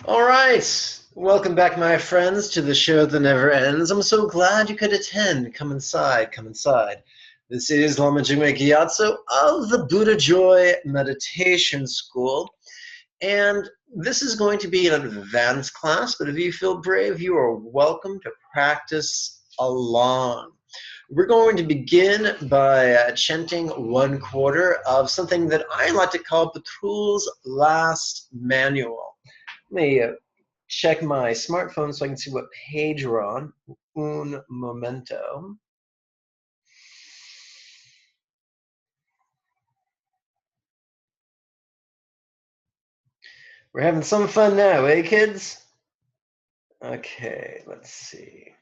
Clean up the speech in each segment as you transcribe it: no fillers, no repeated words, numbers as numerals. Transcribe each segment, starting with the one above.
All right. Welcome back, my friends, to the show that never ends. I'm so glad you could attend. Come inside, come inside. This is Lama Jigme Gyatso of the Buddha Joy Meditation School. And this is going to be an advanced class, but if you feel brave, you are welcome to practice along. We're going to begin by chanting 1/4 of something that I like to call Patrul's Last Manual. Let me check my smartphone so I can see what page we're on. Un momento. We're having some fun now, eh, kids? Okay, let's see.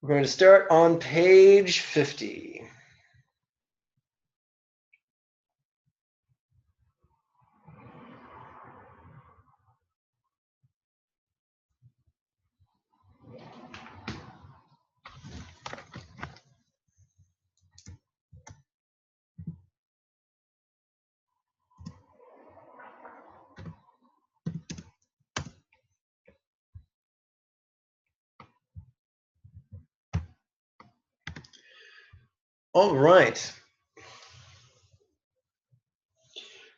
We're going to start on page 50. All right.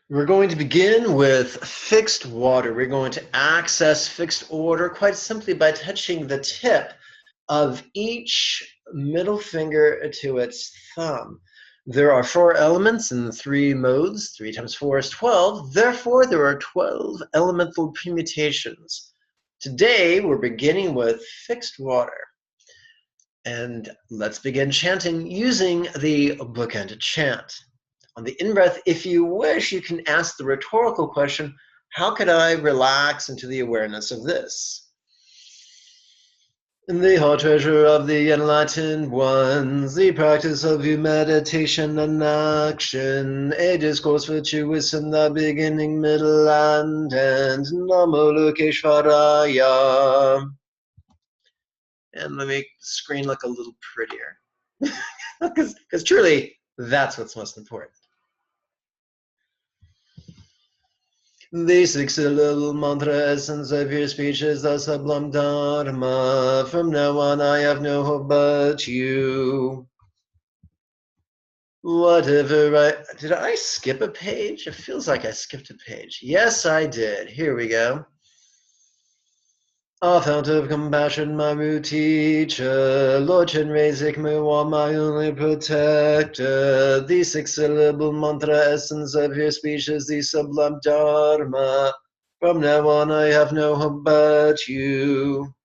We're going to begin with fixed water. We're going to access fixed order quite simply by touching the tip of each middle finger to its thumb. There are 4 elements in 3 modes. 3 times 4 is 12. Therefore, there are 12 elemental permutations. Today, we're beginning with fixed water. And let's begin chanting using the bookend chant. On the in-breath, if you wish, you can ask the rhetorical question, how could I relax into the awareness of this? The whole treasure of the enlightened ones, the practice of meditation and action, a discourse virtuous in the beginning, middle, and end. Namo Lokeshvaraya. And let me make the screen look a little prettier. Because truly, that's what's most important. The 6-syllable mantra essence of your speech is the sublime Dharma. From now on, I have no hope but you. Whatever did I skip a page? It feels like I skipped a page. Yes, I did. Here we go. A fount of compassion, my root teacher, Lord Chenrezik, my only protector. The 6-syllable mantra essence of your speech is the sublime Dharma. From now on, I have no hope but you.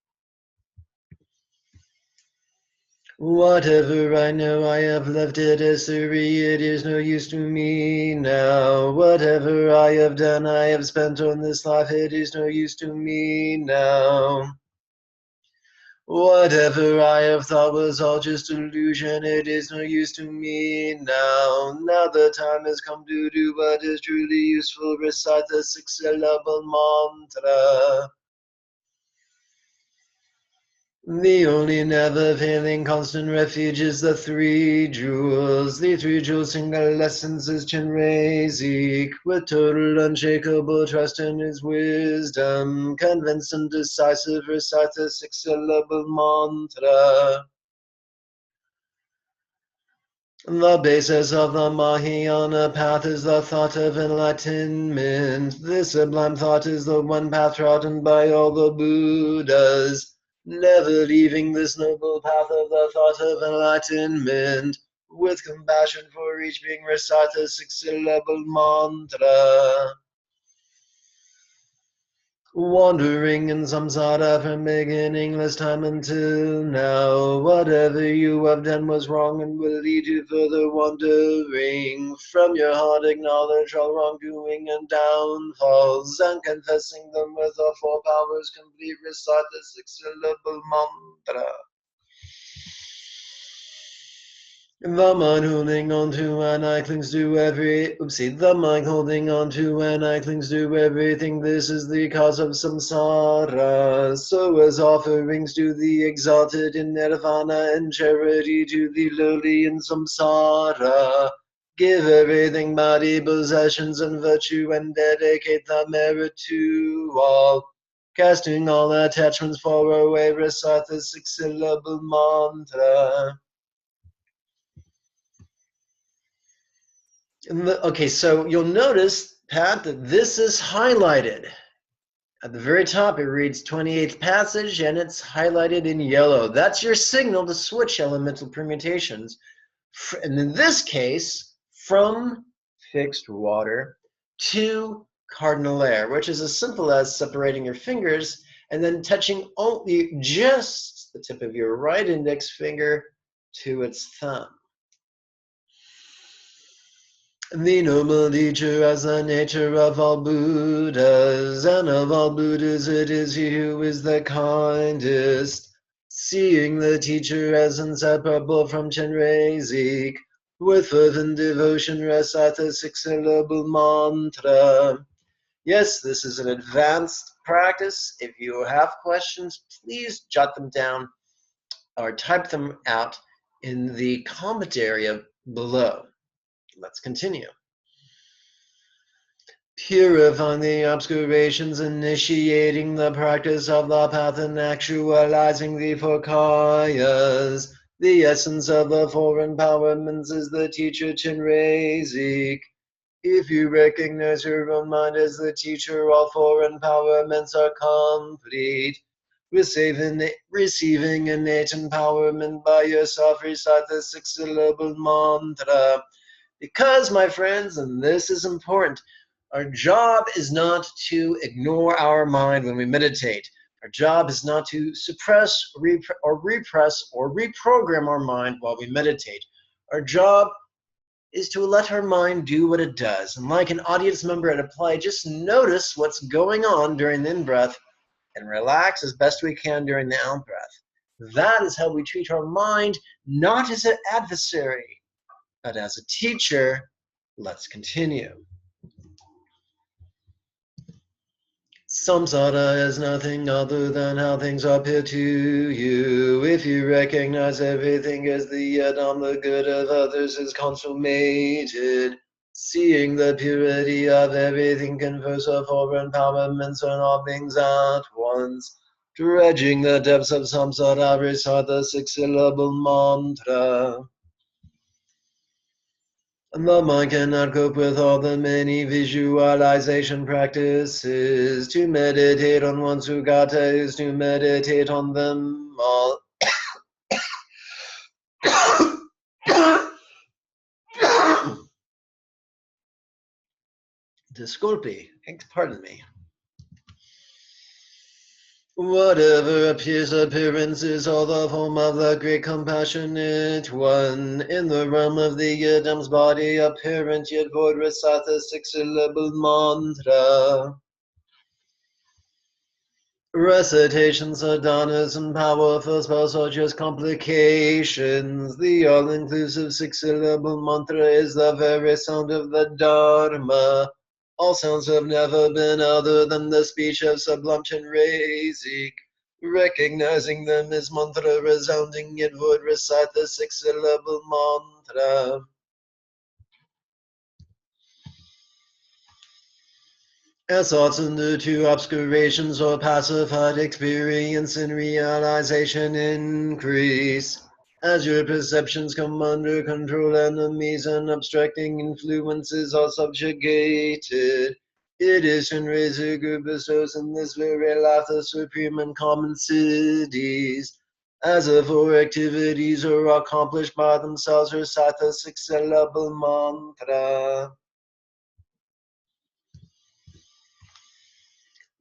Whatever I know, I have left it as history, it is no use to me now. Whatever I have done, I have spent on this life, it is no use to me now. Whatever I have thought was all just illusion, it is no use to me now. Now the time has come to do what is truly useful, recite the 6-syllable mantra. The only never-failing constant refuge is the 3 jewels. The 3 jewels' single essence is Chenrezik, with total unshakable trust in his wisdom. Convinced and decisive, recite the 6-syllable mantra. The basis of the Mahayana path is the thought of enlightenment. This sublime thought is the one path trodden by all the Buddhas. Never leaving this noble path of the thought of enlightenment, with compassion for each being, recite the 6-syllable mantra. Wandering in samsara from beginningless time until now, whatever you have done was wrong and will lead to further wandering. From your heart acknowledge all wrongdoing and downfalls, and confessing them with the 4 powers complete, recite the 6-syllable mantra. The mind holding on to and I clings to the mind holding on to and I clings to everything. This is the cause of samsara. So as offerings to the exalted in nirvana and charity to the lowly in samsara, Give everything body, possessions, and virtue, and dedicate the merit to all. Casting all attachments far away, recite the 6-syllable mantra. Okay, so you'll notice, Pat, that this is highlighted. At the very top, it reads 28th passage, and it's highlighted in yellow. That's your signal to switch elemental permutations. And in this case, from fixed water to cardinal air, which is as simple as separating your fingers and then touching only just the tip of your right index finger to its thumb. The noble teacher has the nature of all Buddhas, and of all Buddhas it is he who is the kindest. Seeing the teacher as inseparable from Chenrezik, with fervent devotion recite the 6-syllable mantra. Yes, this is an advanced practice. If you have questions, please jot them down or type them out in the comment area below. Let's continue. Purifying the obscurations, initiating the practice of the path, and actualizing the four kayas. The essence of the four empowerments is the teacher Chenrezik. If you recognize your own mind as the teacher, all four empowerments are complete. Receiving innate empowerment by yourself, recite the 6-syllable mantra. Because, my friends, and this is important, our job is not to ignore our mind when we meditate. Our job is not to suppress, repress, or reprogram our mind while we meditate. Our job is to let our mind do what it does. And like an audience member at a play, just notice what's going on during the in-breath and relax as best we can during the out-breath. That is how we treat our mind, not as an adversary, but as a teacher. Let's continue. Samsara is nothing other than how things appear to you. If you recognize everything as the yadam, the good of others is consummated. Seeing the purity of everything confers a four empowerments on all things at once. Dredging the depths of samsara, recite the 6-syllable mantra. The mind cannot cope with all the many visualization practices. To meditate on one sugata is to meditate on them all. Disculpe, pardon me. Whatever appears, appearance is all the form of the great compassionate one. In the realm of the Yidam's body, apparent yet void, recite the 6-syllable mantra. Recitations, sadhanas, and powerful spells are just complications. The all-inclusive 6-syllable mantra is the very sound of the Dharma. All sounds have never been other than the speech of sublime Chenrezik. Recognizing them as mantra resounding, it would recite the 6-syllable mantra. As thoughts into two obscurations or pacified experience and realization increase, as your perceptions come under control, enemies and obstructing influences are subjugated. It is Chenrezik who bestows in this very life the supreme and common cities. As the four activities are accomplished by themselves, recite the 6-syllable mantra.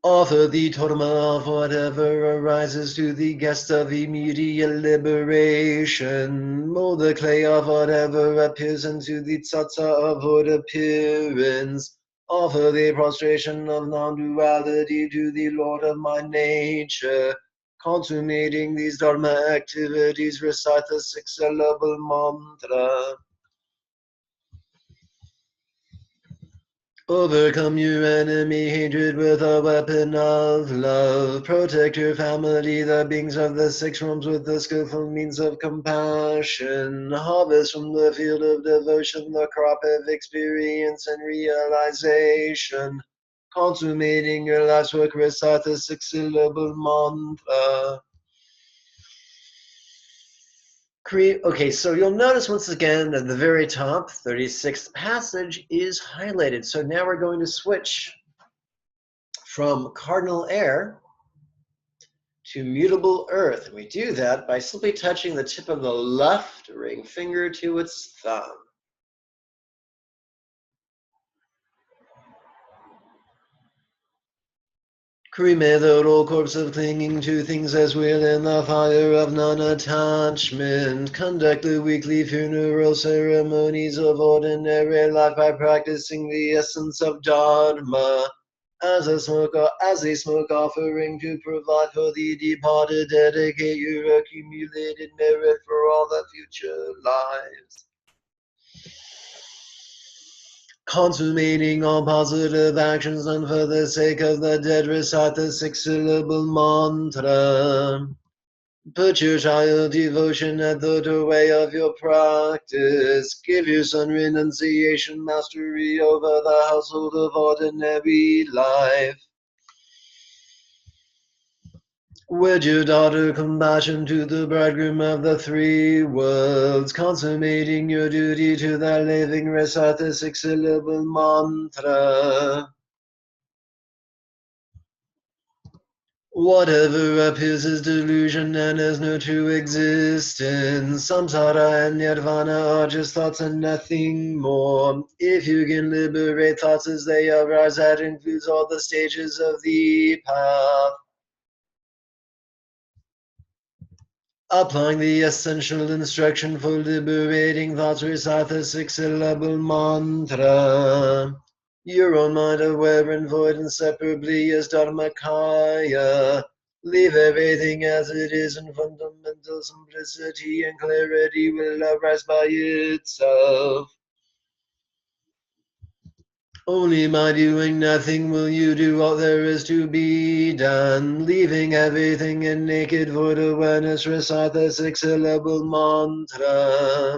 Offer the totem of whatever arises to the guest of immediate liberation. Mold the clay of whatever appears into the tsatsa of void appearance. Offer the prostration of non-duality to the Lord of my nature. Consummating these dharma activities, recite the 6-syllable mantra. Overcome your enemy hatred with a weapon of love. Protect your family, the beings of the six realms, with the skillful means of compassion. Harvest from the field of devotion the crop of experience and realization. Consummating your life's work, recite the six-syllable mantra. Okay, so you'll notice once again at the very top, 36th passage is highlighted. So now we're going to switch from cardinal air to mutable earth. And we do that by simply touching the tip of the left ring finger to its thumb. Cremate the old corpse of clinging to things as will in the fire of non-attachment. Conduct the weekly funeral ceremonies of ordinary life by practicing the essence of Dharma as a smoke offering to provide for the departed. Dedicate your accumulated merit for all the future lives. Consummating all positive actions done for the sake of the dead, recite the six-syllable mantra. Put your child devotion at the doorway of your practice. Give your son renunciation, mastery over the household of ordinary life. Wed your daughter compassion to the bridegroom of the three worlds, consummating your duty to the living, recite the six-syllable mantra. Whatever appears is delusion and has no true existence. Samsara and nirvana are just thoughts and nothing more. If you can liberate thoughts as they arise, that includes all the stages of the path. Applying the essential instruction for liberating thoughts, recite the six-syllable mantra. Your own mind aware and void inseparably is Dharmakaya. Leave everything as it is, and fundamental simplicity and clarity will arise by itself. Only by doing nothing will you do all there is to be done. Leaving everything in naked void awareness, recite the six-syllable mantra.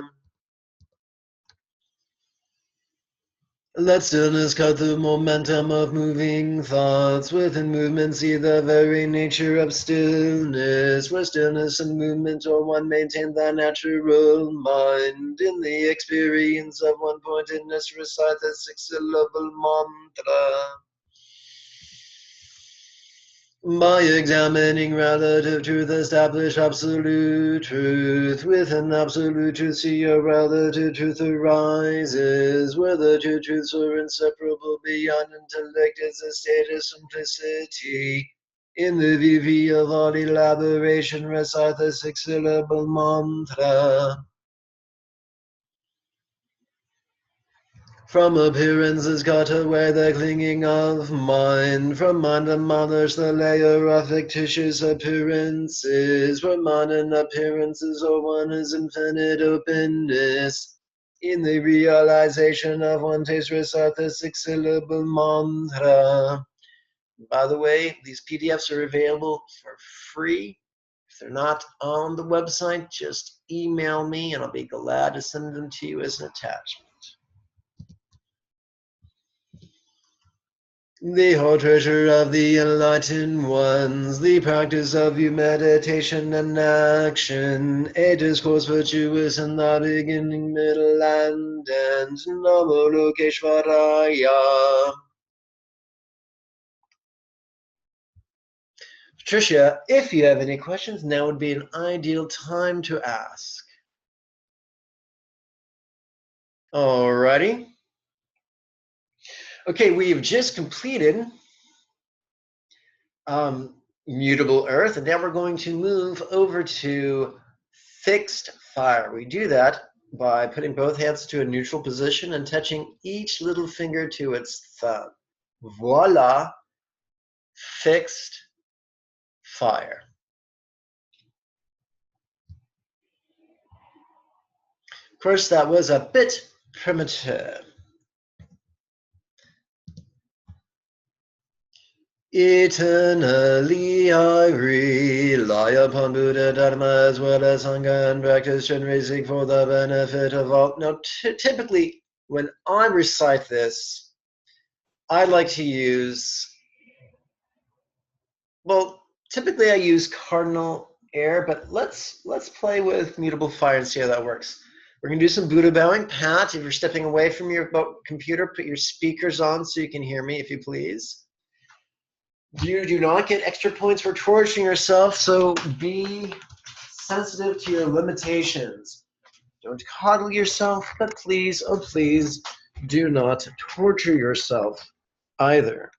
Let stillness cut the momentum of moving thoughts. Within movement, see the very nature of stillness. Where stillness and movement are one, maintain the natural mind. In the experience of one-pointedness, recite the six-syllable mantra. By examining relative truth, establish absolute truth. Within absolute truth, see your relative truth arises. Where the two truths are inseparable beyond intellect is a state of simplicity. In the view of all elaboration, recite the six-syllable mantra. From appearances cut away the clinging of mind. From mind demolish the layer of fictitious appearances. From mind and appearances are one is infinite openness. In the realization of one taste, recite the six-syllable mantra. By the way, these PDFs are available for free. If they're not on the website, just email me and I'll be glad to send them to you as an attachment. The whole treasure of the enlightened ones, the practice of you meditation and action, a discourse virtuous in the beginning, middle, and end. Namo Lokeshvaraya. Patricia, if you have any questions, now would be an ideal time to ask. Alrighty. Okay, we've just completed mutable earth, and now we're going to move over to fixed fire. We do that by putting both hands to a neutral position and touching each little finger to its thumb. Voila, fixed fire. Of course, that was a bit primitive. Eternally I rely upon Buddha Dharma as well as Sangha and practice Chenrezik for the benefit of all. Now, typically, when I recite this, I like to use, well, typically I use cardinal air, but let's play with mutable fire and see how that works. We're going to do some Buddha bowing. Pat, if you're stepping away from your computer, put your speakers on so you can hear me, if you please. You do not get extra points for torturing yourself, so be sensitive to your limitations. Don't coddle yourself, but please, oh please, do not torture yourself either.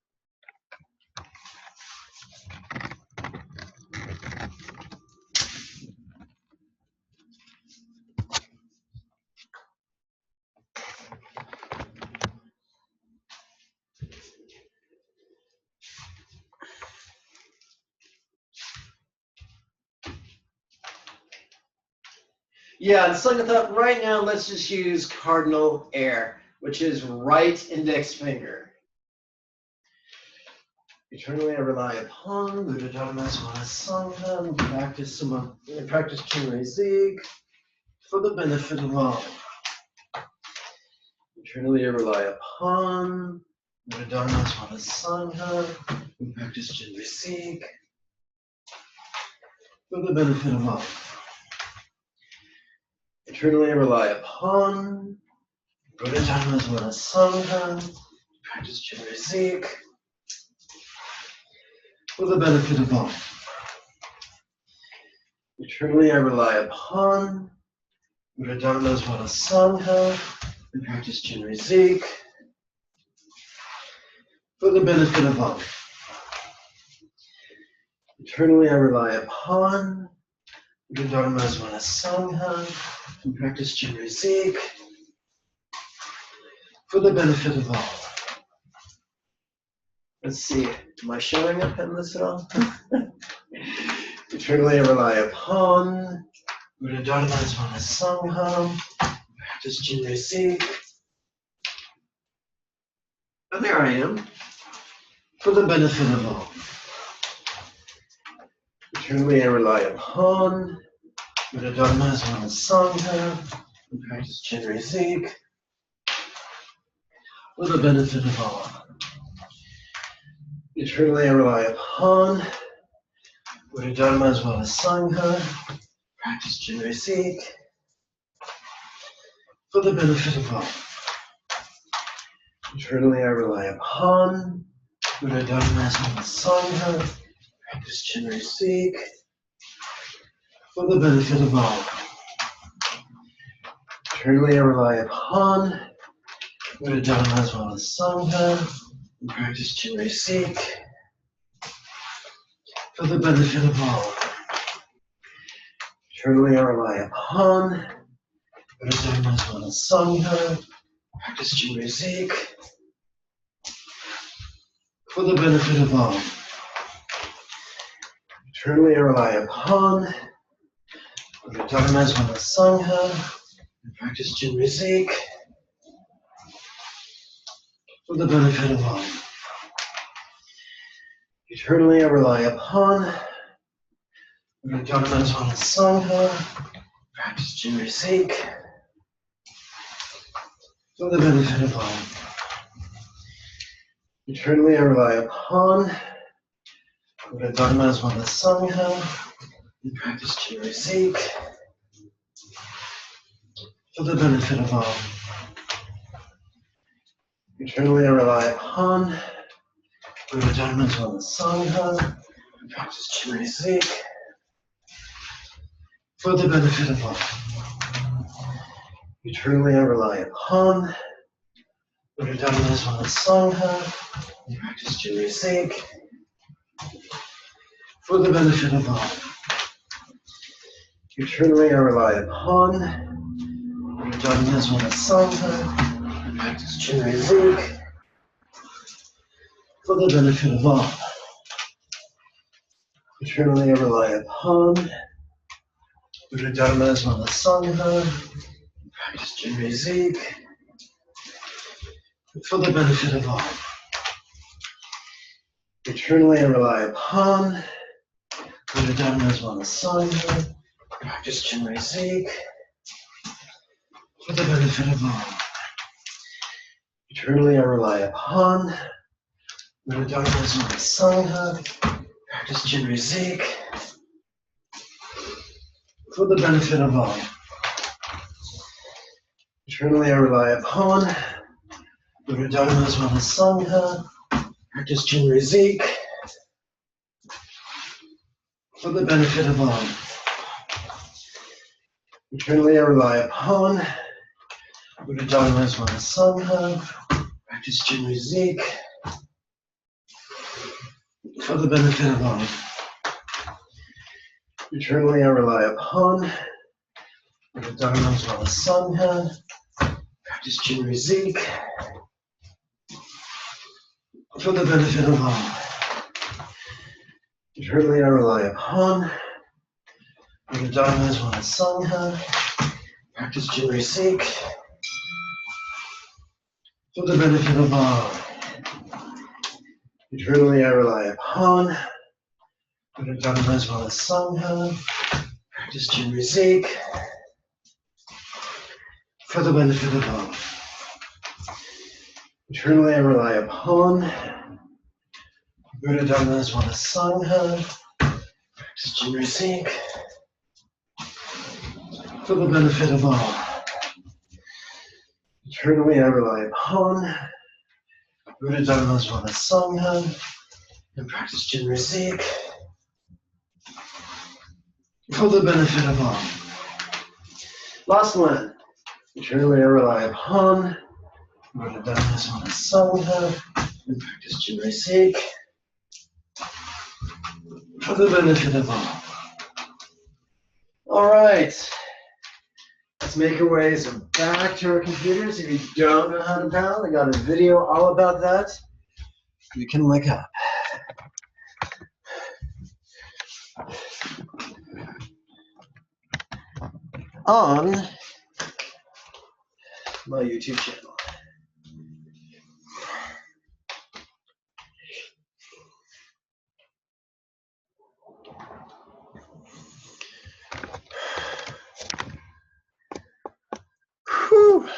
Yeah, and Sangatha, right now, let's just use cardinal air, which is right index finger. Eternally I rely upon Buddha Dharma Sangha, practice Chenrezik for the benefit of all. Eternally I rely upon Buddha Dharma Sangha, practice Chenrezik for the benefit of all. Eternally I rely upon Buddha Dharma Sangha, practice Chenrezik for the benefit of all. Eternally I rely upon Buddha Dharma Sangha, and practice Chenrezik for the benefit of all. Eternally I rely upon Buddha Dharma Sangha, and practice Chenrezik for the benefit of all. Let's see, am I showing up in this at all? Eternally I rely upon Buddha Dharma Sangha, practice Chenrezik. And there I am, for the benefit of all. Eternally I rely upon Buddha Dharma Sangha, and practice Chenrezik for the benefit of all. Eternally I rely upon Buddha Dharma Sangha, practice Chenrezik for the benefit of all. Eternally I rely upon Buddha Dharma Sangha, practice Chenrezik for the benefit of all. Eternally I rely upon Buddha Dharma Sangha, and practice Chenrezik for the benefit of all. Eternally I rely upon Buddha Dharma Sangha, practice Chenrezik for the benefit of all. Eternally I rely upon Buddha Dharma Sangha, and practice Chenrezik for the benefit of all. Eternally I rely upon Buddha Dharma Sangha, practice Chenrezik for the benefit of all. Eternally I rely upon Buddha Dharma Sangha, and practice Chenrezik for the benefit of all. Eternally I rely upon Buddha Dharma Sangha, and practice Chenrezik for the benefit of all. Eternally I rely upon Buddha Dharma Sangha, and practice Chenrezik for the benefit of all. Eternally I rely upon Buddha Dharma Sangha, and practice Chenrezik for the benefit of all. Eternally I rely upon Buddha Dharma Sangha, and practice Chenrezik for the benefit of all. Eternally Eternally I rely upon Buddha Dhamma Swana Sangha. Practice Chenrezik for the benefit of all. Eternally I rely upon Buddha Dhamma Swana Sangha. Practice Chenrezik for the benefit of all. Eternally I rely upon Buddha Dhamma Swana Sangha. Practice Chenrezik for the benefit of all. Eternally I rely upon Buddha Dhamma Swana Sangha. Practice Chenrezik for the benefit of all. Eternally I rely upon Buddha Dhamma Swana Sangha. Practice Chenrezik for the benefit of all. Eternally I rely upon Buddha Dhamma Swana Sangha. Practice Chenrezik for the benefit of all. Eternally I rely upon Buddha Dhamma Swana Sangha. Practice Chenrezik for the benefit of all. Eternally I rely upon Buddha Dhamma Swana Sangha. Practice Chenrezik for the benefit of all. Eternally I rely upon Buddha Dhamma Swana Sangha and practice Chenrezik for the benefit of all. Last one. Eternally I rely upon Buddha Dhamma Swana Sangha and practice Chenrezik for the benefit of all. All right. Let's make our ways back to our computers. If you don't know how to pound, I got a video all about that. You can look up. On my YouTube channel. Whew.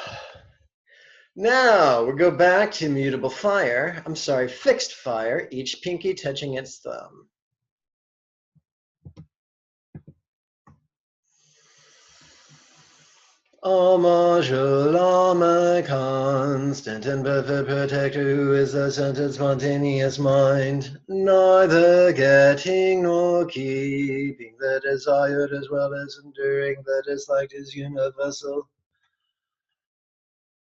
Now we'll go back to mutable fire. I'm sorry, fixed fire, each pinky touching its thumb. Homage Lama, constant and perfect protector, who is the centered spontaneous mind, neither getting nor keeping, the desired as well as enduring, the disliked is universal.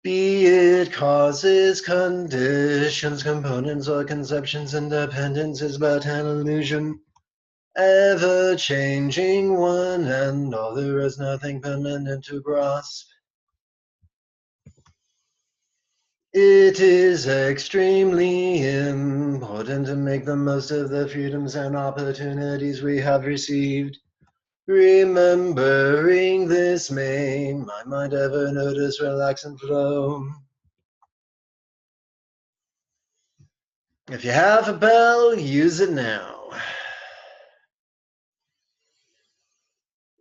Be it causes, conditions, components, or conceptions, independence is but an illusion. Ever changing one and all, there is nothing permanent to grasp. It is extremely important to make the most of the freedoms and opportunities we have received. Remembering this may my mind ever notice, relax and flow. If you have a bell, use it now.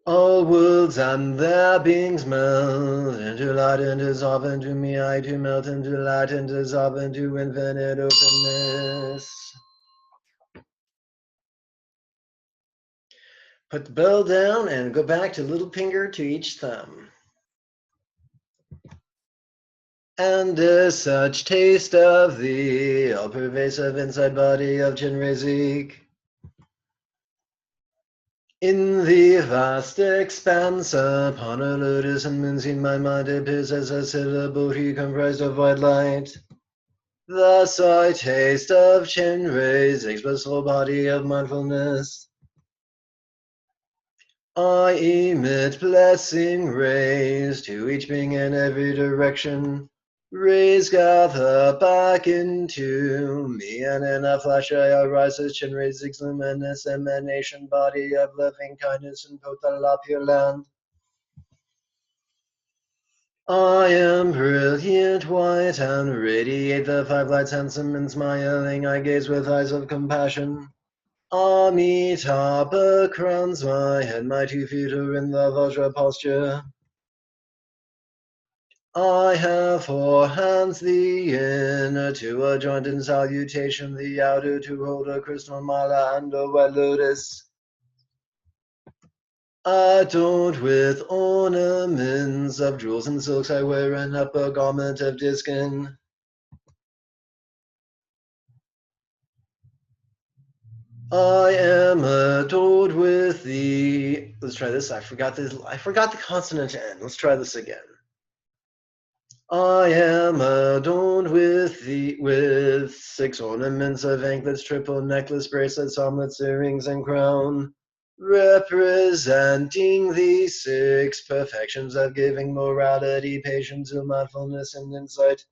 All worlds and their beings melt into light and dissolve into me, I to melt into light and dissolve into infinite openness. Put the bell down and go back to little finger to each thumb. And such taste of the all-pervasive inside body of Chenrezik. In the vast expanse upon a lotus and moonseed, my mind appears as a silver booty comprised of white light. Thus I taste of Chenrezik's blissful body of mindfulness. I emit blessing rays to each being in every direction. Rays gather back into me, and in a flash I arise as Chenrezik's luminous emanation, body of loving kindness in Potala Pure Land. I am brilliant white and radiate the five lights, handsome and smiling. I gaze with eyes of compassion. Amitabha crowns my head, my 2 feet are in the Vajra posture. I have 4 hands, the inner to a joint in salutation, the outer to hold a crystal mala and a white lotus. Adorned with ornaments of jewels and silks, I wear an upper garment of Dzokchen. I am adored with the. Let's try this. I forgot the consonant N. Let's try this again. I am adorned with 6 ornaments of anklets, triple necklace, bracelets, armlets, earrings, and crown, representing the 6 perfections of giving, morality, patience, mindfulness, and insight,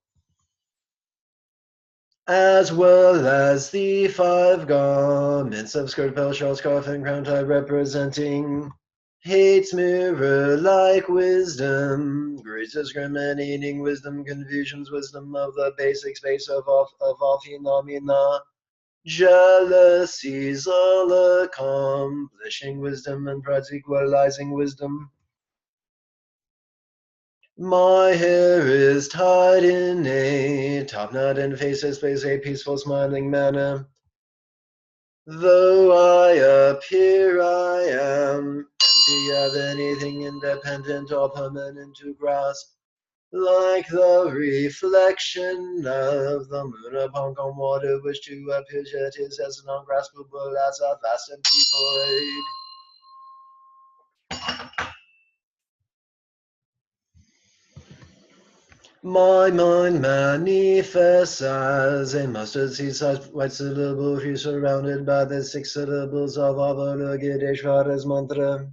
as well as the 5 garments of skirt, belt, shawl, scarf, and crown tie, representing hate's mirror like wisdom, grace discriminating wisdom, confusion's wisdom of the basic space of all phenomena, jealousy's all accomplishing wisdom, and pride's equalizing wisdom. My hair is tied in a top knot and face displays a peaceful smiling manner. Though I appear, I am empty of anything independent or permanent to grasp, like the reflection of the moon upon calm water, which to appear yet is as ungraspable as a vast empty void. My mind manifests as a mustard seed-sized white syllable tree surrounded by the 6 syllables of Avalokiteshvara's mantra.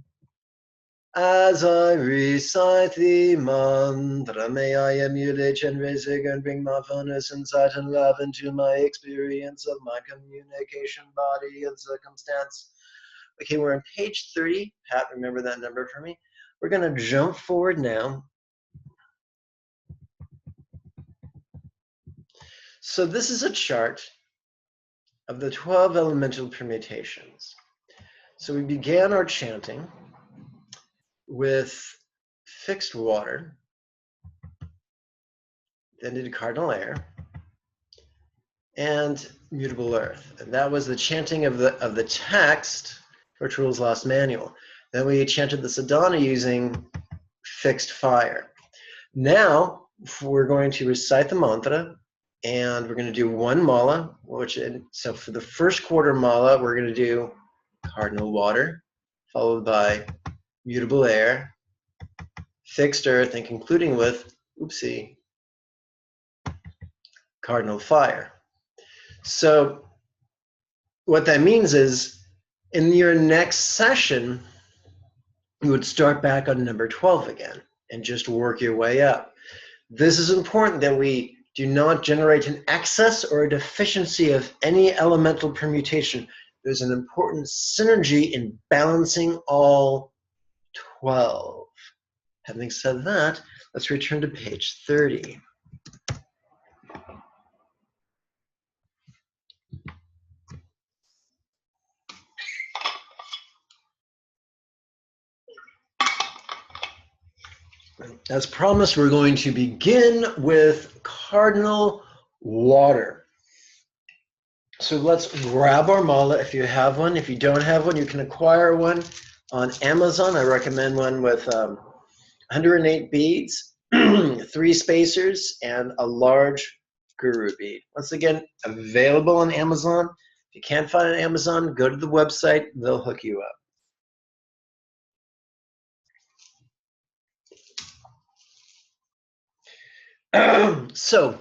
As I recite the mantra, may I emulate Chenrezik and bring mindfulness, insight, and love into my experience of my communication, body, and circumstance. Okay, we're on page 30. Pat, remember that number for me. We're going to jump forward now. So this is a chart of the 12 elemental permutations. So we began our chanting with fixed water, then did cardinal air, and mutable earth. And that was the chanting of the text for Trull's Lost Manual. Then we chanted the sadhana using fixed fire. Now we're going to recite the mantra, and we're going to do 1 mala, so for the first quarter mala, we're going to do cardinal water, followed by mutable air, fixed earth, and concluding with, cardinal fire. So what that means is, in your next session, you would start back on number 12 again and just work your way up. This is important that we do not generate an excess or a deficiency of any elemental permutation. There's an important synergy in balancing all 12. Having said that, let's return to page 30. As promised, we're going to begin with cardinal water. So let's grab our mala if you have one. If you don't have one, you can acquire one on Amazon. I recommend one with 108 beads, 3 spacers, and a large guru bead. Once again, available on Amazon. If you can't find it on Amazon, go to the website. They'll hook you up. So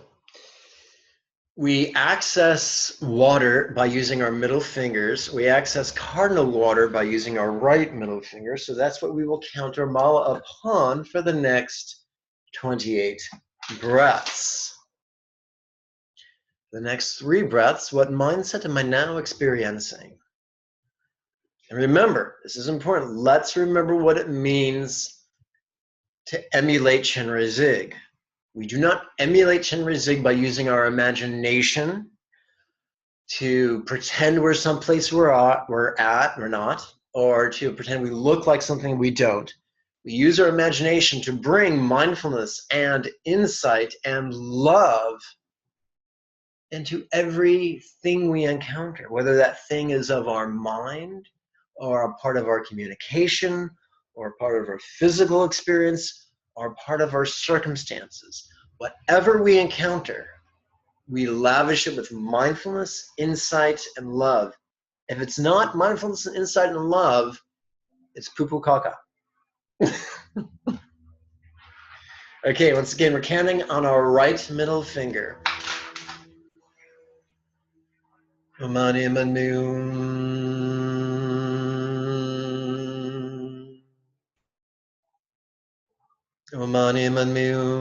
we access water by using our middle fingers. We access cardinal water by using our right middle finger. So that's what we will count our mala upon for the next 28 breaths. The next 3 breaths, what mindset am I now experiencing? And remember, this is important. Let's remember what it means to emulate Chenrezik. We do not emulate Chenrezik by using our imagination to pretend we're someplace we're not, or to pretend we look like something we don't. We use our imagination to bring mindfulness and insight and love into everything we encounter, whether that thing is of our mind, or a part of our communication, or part of our physical experience, or part of our circumstances. Whatever we encounter, we lavish it with mindfulness, insight, and love. If it's not mindfulness, and insight, and love, it's poo-poo caca. Okay, once again, we're counting on our right middle finger. Omani Manmum. Omani Manmum.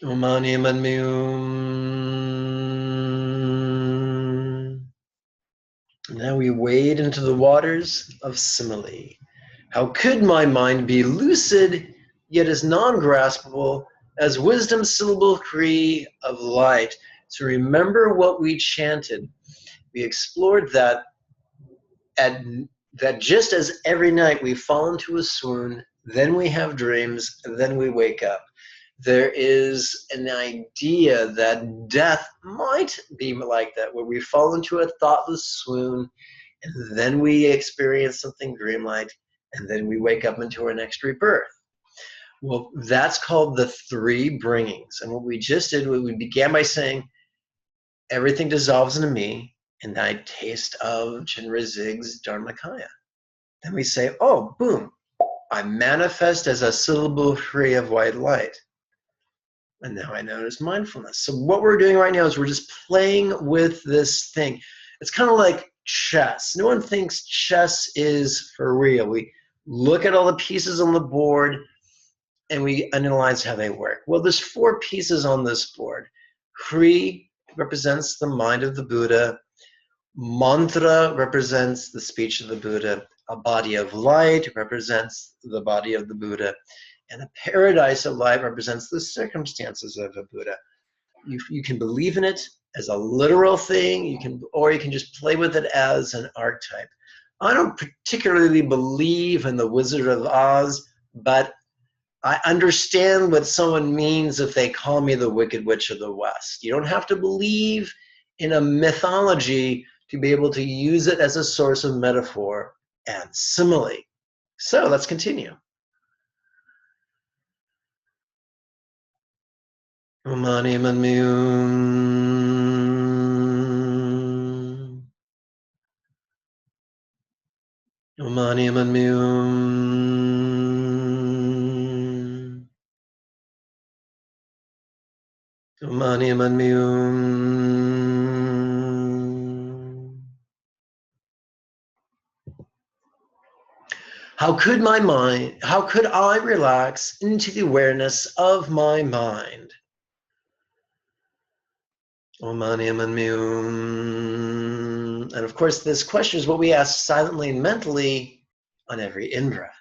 Omani Manmum. Now we wade into the waters of simile. How could my mind be lucid, yet as non-graspable as wisdom's syllable cree of light? So remember what we chanted. We explored that just as every night we fall into a swoon, then we have dreams, then we wake up. There is an idea that death might be like that, where we fall into a thoughtless swoon, and then we experience something dreamlike, and then we wake up into our next rebirth. Well, that's called the three bringings. And what we just did, we began by saying, everything dissolves into me, and I taste of Chenrezig's Dharmakaya. Then we say, oh, boom, I manifest as a syllable free of white light. And now I notice mindfulness. So what we're doing right now is we're just playing with this thing. It's kind of like chess. No one thinks chess is for real. We look at all the pieces on the board and we analyze how they work. Well, there's 4 pieces on this board. Kri represents the mind of the Buddha. Mantra represents the speech of the Buddha. A body of light represents the body of the Buddha. And a paradise of light represents the circumstances of a Buddha. You can believe in it as a literal thing, or you can just play with it as an archetype. I don't particularly believe in the Wizard of Oz, but I understand what someone means if they call me the Wicked Witch of the West. You don't have to believe in a mythology to be able to use it as a source of metaphor and simile. So let's continue. Omani Manmum. Omani Manmum. Omani Manmum. How could I relax into the awareness of my mind? Omani Manmum. And of course, this question is what we ask silently and mentally on every in-breath.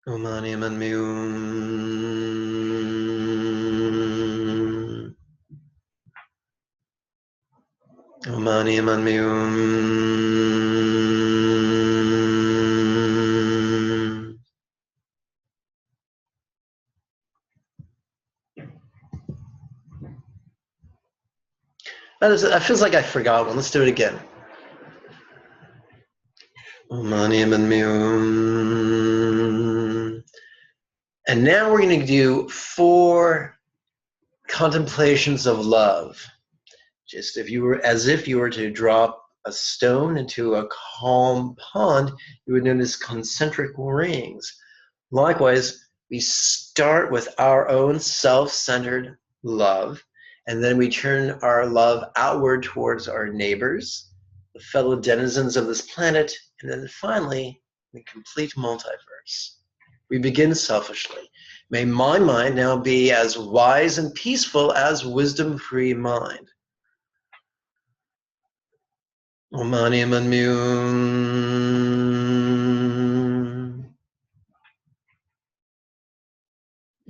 Omani Manmum. Omani Manmum. That feels like I forgot one. Let's do it again. Omani Manmum. And now we're going to do 4 contemplations of love. Just as if you were to drop a stone into a calm pond, you would notice concentric rings. Likewise, we start with our own self-centered love, and then we turn our love outward towards our neighbors, the fellow denizens of this planet, and then finally, the complete multiverse. We begin selfishly. May my mind now be as wise and peaceful as wisdom-free mind. Om Mani Padme Hum.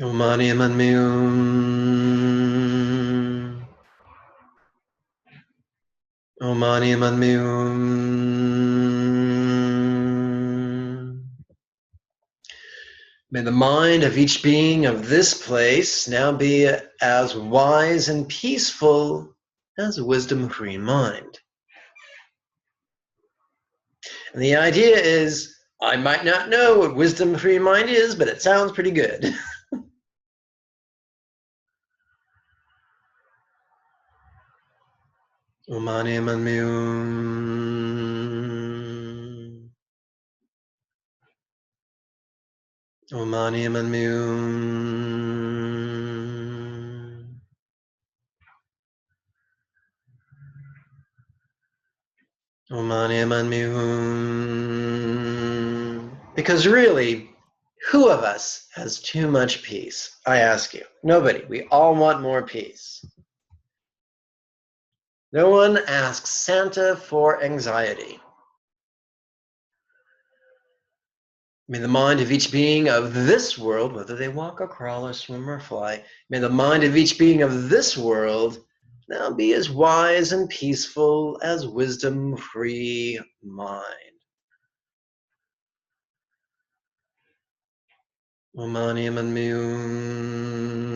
Om Mani Padme Hum. Om Mani Padme Hum. May the mind of each being of this place now be as wise and peaceful as a wisdom-free mind. And the idea is, I might not know what wisdom-free mind is, but it sounds pretty good. Om Mani Padme Hum. Om Mani Padme Hum. Om Mani Padme Hum. Because really, who of us has too much peace? I ask you. Nobody. We all want more peace. No one asks Santa for anxiety. May the mind of each being of this world, whether they walk or crawl or swim or fly, may the mind of each being of this world now be as wise and peaceful as wisdom-free mind. Om Mani Padme Hum.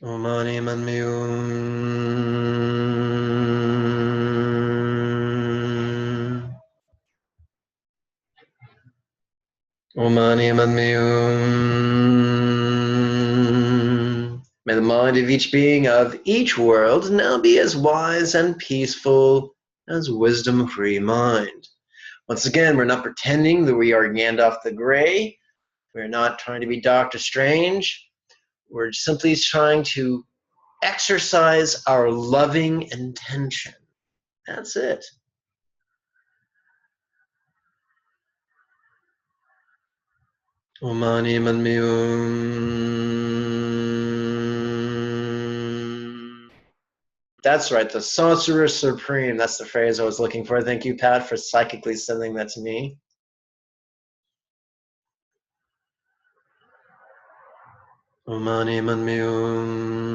Om Mani Padme Hum. Om Mani Padme Hum. May the mind of each being of each world now be as wise and peaceful as wisdom-free mind. Once again, we're not pretending that we are Gandalf the Grey. We're not trying to be Doctor Strange. We're simply trying to exercise our loving intention. That's it. Om Mani Padme Hum. That's right, the Sorcerer Supreme. That's the phrase I was looking for. Thank you, Pat, for psychically sending that to me. Om Mani Padme Hum.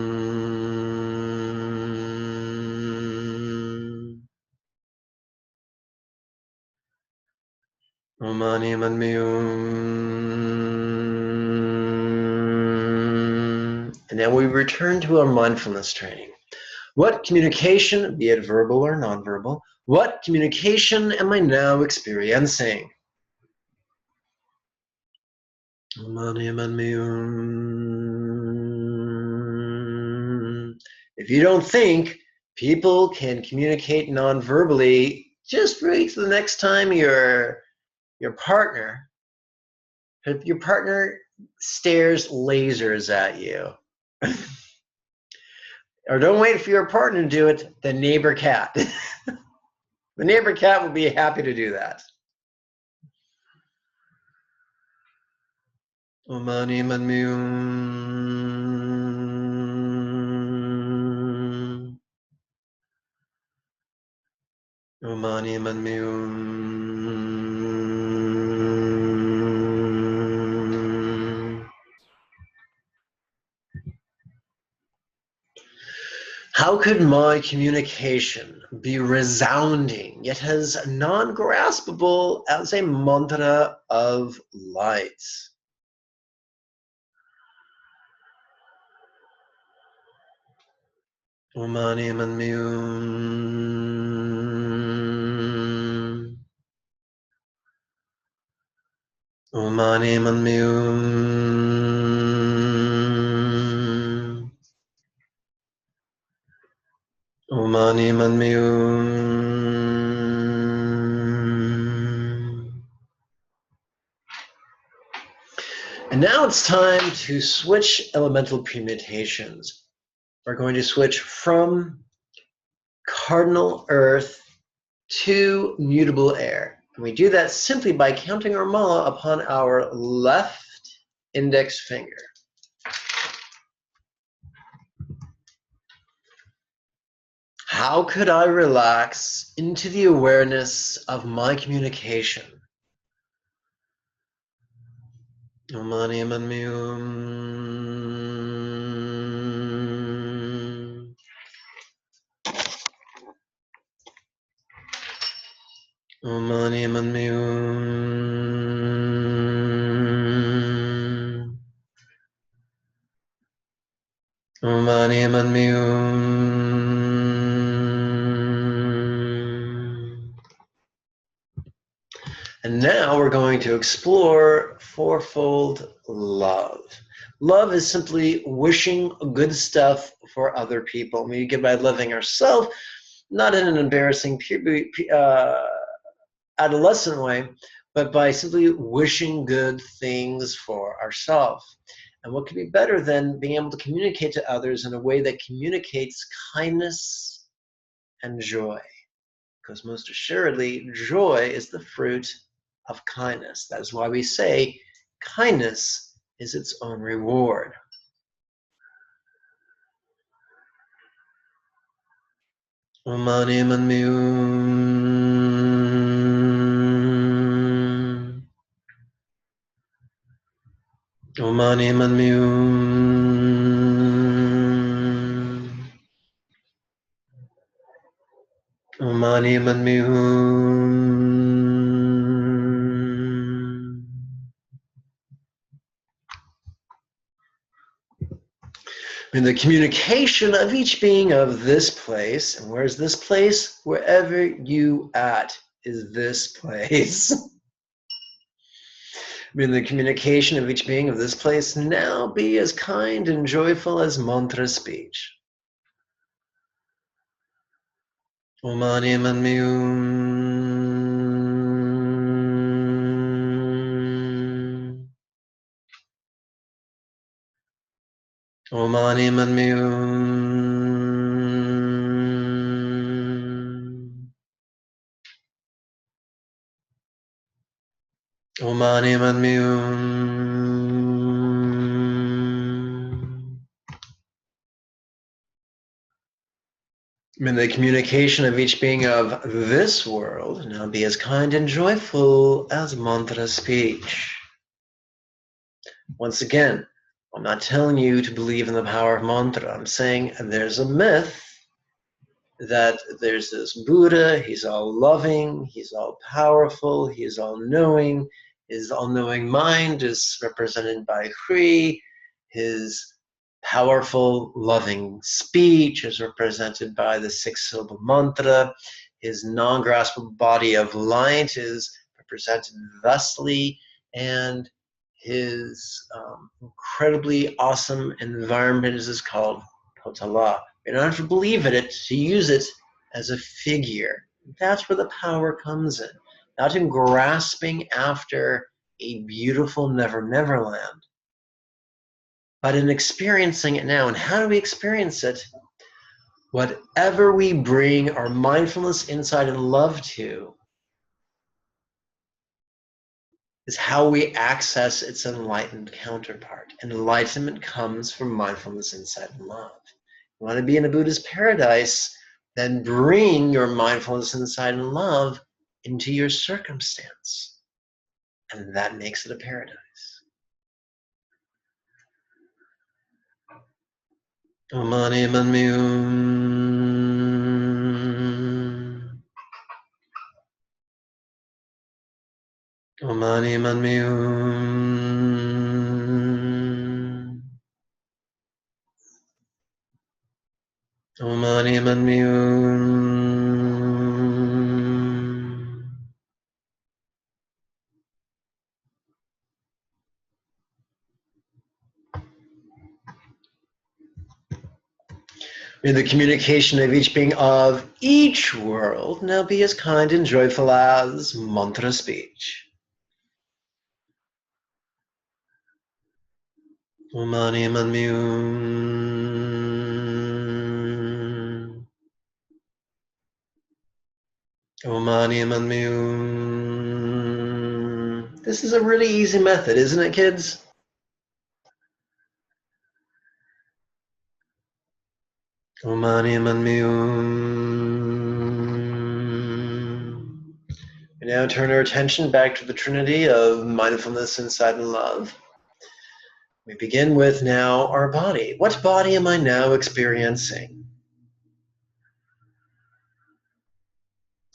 Om Mani Padme Hum. And now we return to our mindfulness training. What communication, be it verbal or nonverbal, what communication am I now experiencing? Om Mani Padme Hum. If you don't think people can communicate non-verbally, just wait till the next time your partner stares lasers at you. Or don't wait for your partner to do it, the neighbor cat. The neighbor cat will be happy to do that. Om Mani Padme Hum. Om Mani Padme Hum. How could my communication be resounding, yet as non-graspable as a mantra of light? Om Mani Padme Hum. Om Mani Padme Hum. Om Mani Padme Hum. And now it's time to switch elemental permutations. We're going to switch from cardinal earth to mutable air. And we do that simply by counting our mala upon our left index finger. how could I relax into the awareness of my communication? Om Mani Padme Hum. Om Mani Padme Hum. Om Mani Padme Hum. And now we're going to explore fourfold love. Love is simply wishing good stuff for other people. We get by loving ourselves, not in an embarrassing adolescent way, but by simply wishing good things for ourselves. And what could be better than being able to communicate to others in a way that communicates kindness and joy? Because most assuredly, joy is the fruit of kindness. That is why we say kindness is its own reward. Om Mani Padme Hum. Om Mani Padme Hum. Om Mani Padme Hum. In the communication of each being of this place, and where's this place? Wherever you at is this place. In the communication of each being of this place, now be as kind and joyful as mantra speech. Om Mani Padme Hum. Om Mani Padme Hum. Om Mani Padme Hum. In the communication of each being of this world, now be as kind and joyful as mantra speech. Once again, I'm not telling you to believe in the power of mantra. I'm saying there's a myth that there's this Buddha, he's all loving, he's all powerful, he's all knowing. His all-knowing mind is represented by Free. His powerful, loving speech is represented by the six-syllable mantra. His non-graspable body of light is represented thusly, and his incredibly awesome environment is called Potala. You don't have to believe in it to use it as a figure. That's where the power comes in. Not in grasping after a beautiful never land, but in experiencing it now. And how do we experience it? Whatever we bring our mindfulness, insight, and love to is how we access its enlightened counterpart. Enlightenment comes from mindfulness, insight, and love. You want to be in a Buddha's paradise, then bring your mindfulness, insight, and love into your circumstance. And that makes it a paradise. Om Mani Padme Hum. Om Mani Padme Hum. Om Mani Padme Hum. In the communication of each being of each world, now be as kind and joyful as mantra speech. Om Mani Padme Hum. Om Mani Padme Hum. This is a really easy method, isn't it, kids? Om Mani Padme Hum. We now turn our attention back to the Trinity of mindfulness, insight, and love. We begin with now our body. What body am I now experiencing?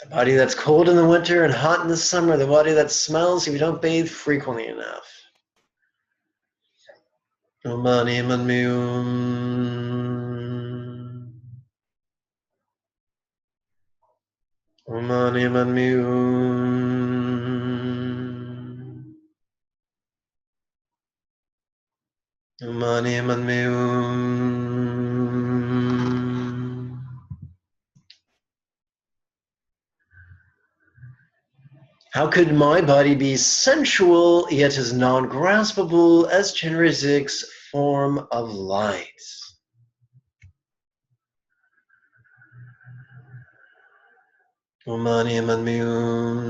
The body that's cold in the winter and hot in the summer, the body that smells if you don't bathe frequently enough. Omani manmyum. Omani manmyum. Omani manmyum. How could my body be sensual yet as non-graspable as Chenrezik's form of light? Omani manmyum.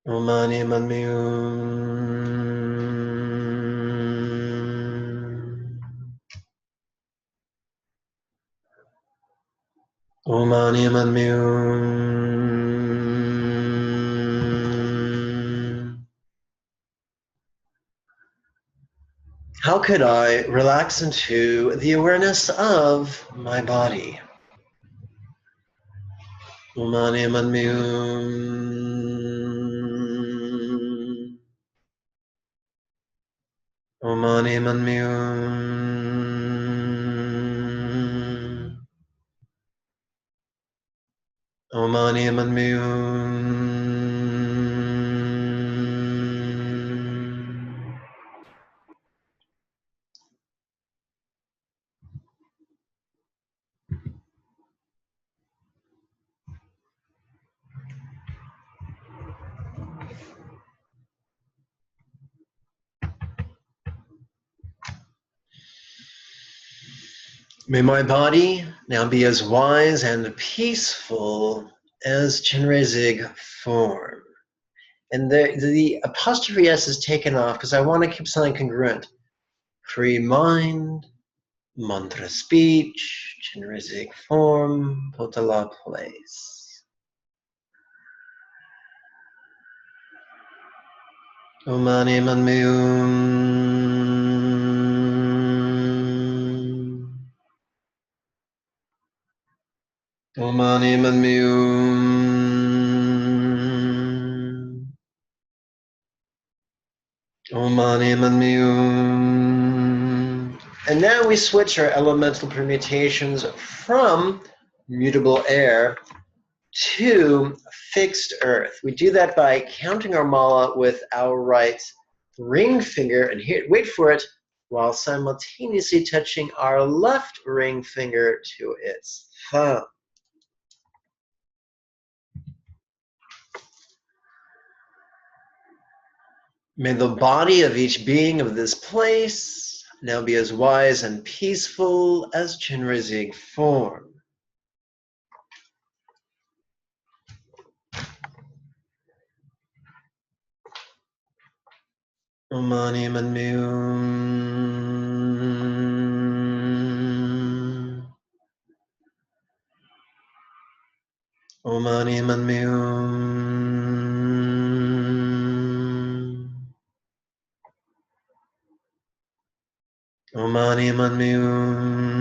Omani manmyum. Omani manmyum. How could I relax into the awareness of my body? Omani manmyum. Omani manmyum. Omani manmyum. May my body now be as wise and peaceful as Chenrezik form. And the apostrophe S is taken off because I want to keep something congruent. Free mind, mantra speech, Chenrezik form, Potala place. Omani manmyum. Omani manmyum. Omani manmyum. And now we switch our elemental permutations from mutable air to fixed earth. We do that by counting our mala with our right ring finger, and here, wait for it, while simultaneously touching our left ring finger to its thumb. May the body of each being of this place now be as wise and peaceful as Chenrezik form. Omani manmyum. Omani manmyum. Omani manmyum.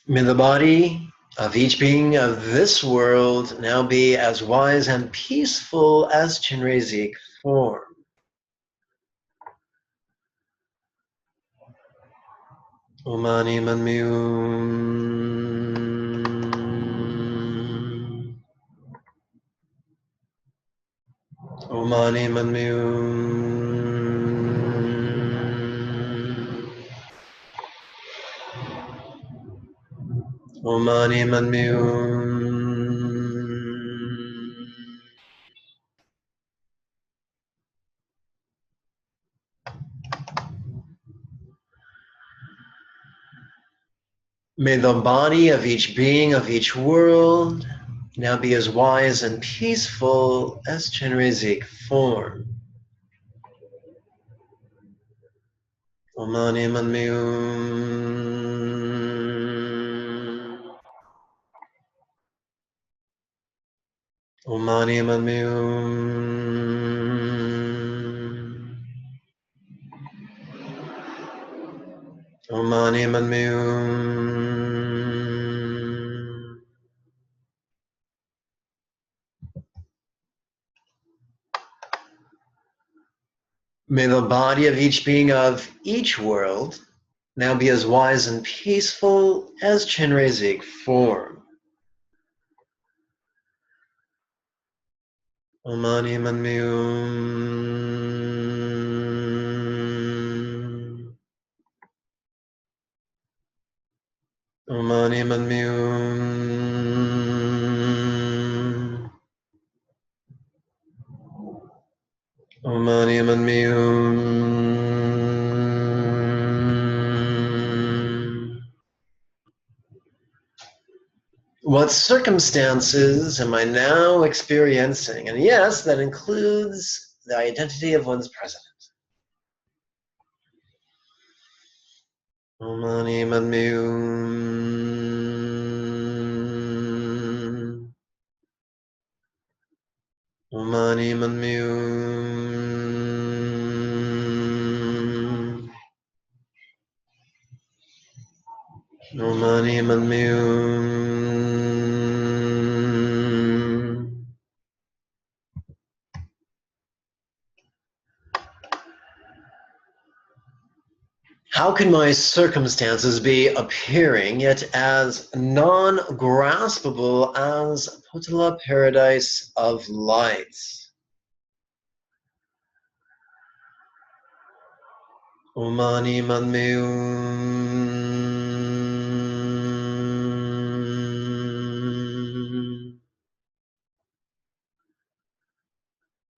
May the body of each being of this world now be as wise and peaceful as Chenrezik form. Omani manmyum. Omani manmyum. Omani manmyum. May the body of each being of each world now be as wise and peaceful as Chenrezik form. Om Mani Padme Hum. Om Mani Padme Hum. Om Mani Padme Hum. May the body of each being of each world now be as wise and peaceful as Chenrezik form. Om Mani Padme Hum. Om Mani Padme Hum. Om Mani Padme Hum. What circumstances am I now experiencing? And yes, that includes the identity of one's president. Om Mani Padme Hum. Om Mani Padme Hum. Om Mani Padme Hum. How can my circumstances be appearing yet as non-graspable as Potala paradise of light? Om Mani Padme Hum.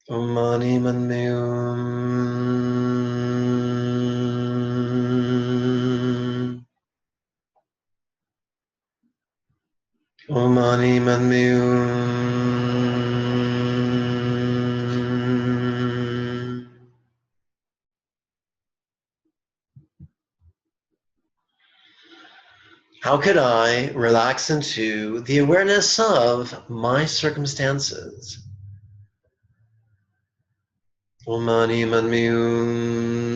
Om Mani Padme Hum. Om Mani Padme Hum. How could I relax into the awareness of my circumstances? Om Mani Padme Hum.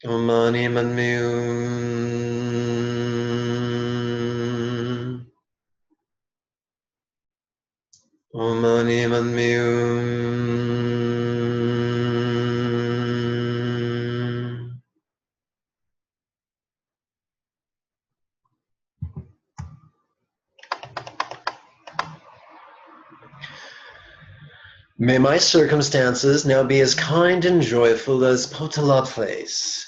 Om Mani Padme Hum. Om Mani Padme Hum. May my circumstances now be as kind and joyful as Potala place.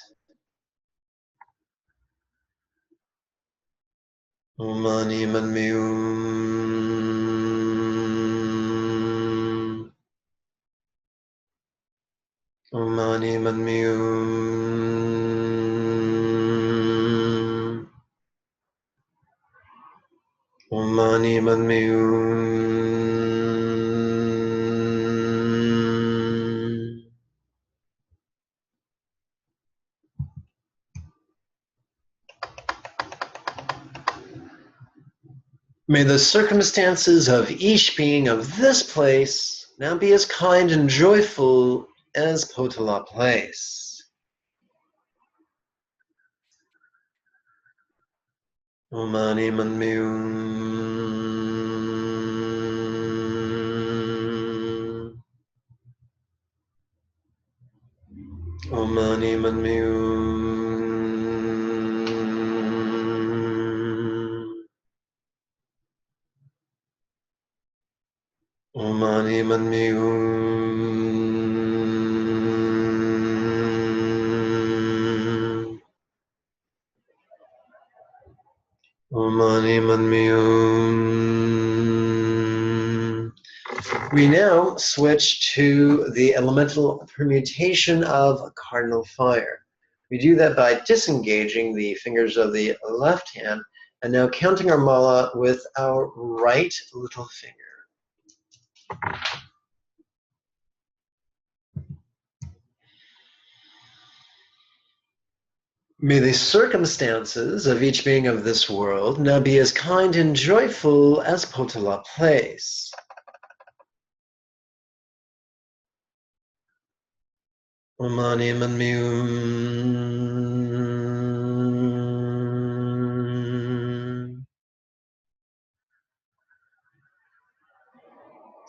Om Mani Padme Hum. Om Mani Padme Hum. Om Mani Padme Hum. May the circumstances of each being of this place now be as kind and joyful as Potala place. Om Mani Padme Hum. Om Mani Padme Hum. Om Mani Padme Hum. Om Mani Padme Hum. We now switch to the elemental permutation of cardinal fire. We do that by disengaging the fingers of the left hand and now counting our mala with our right little finger. May the circumstances of each being of this world now be as kind and joyful as Potala place. Omani Manmyum.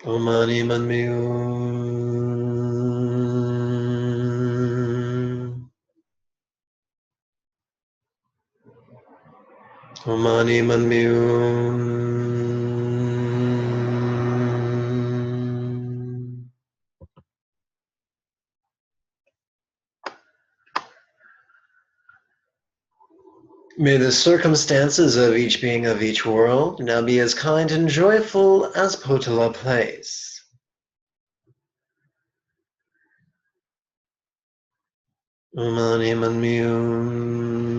Omani Manmyum. Omani Manmyum. May the circumstances of each being of each world now be as kind and joyful as Potala place. Omani Manmyum.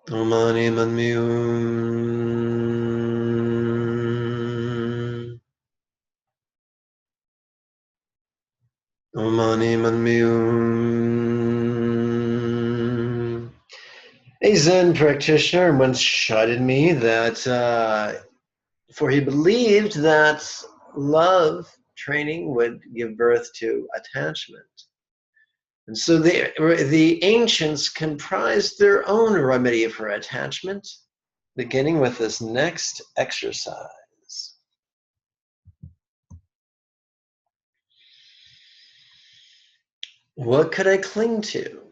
Omani Manmyum. Omani Manmyum. A Zen practitioner once chided me that, for he believed that love training would give birth to attachment. And so the ancients comprised their own remedy for attachment, beginning with this next exercise. What could I cling to?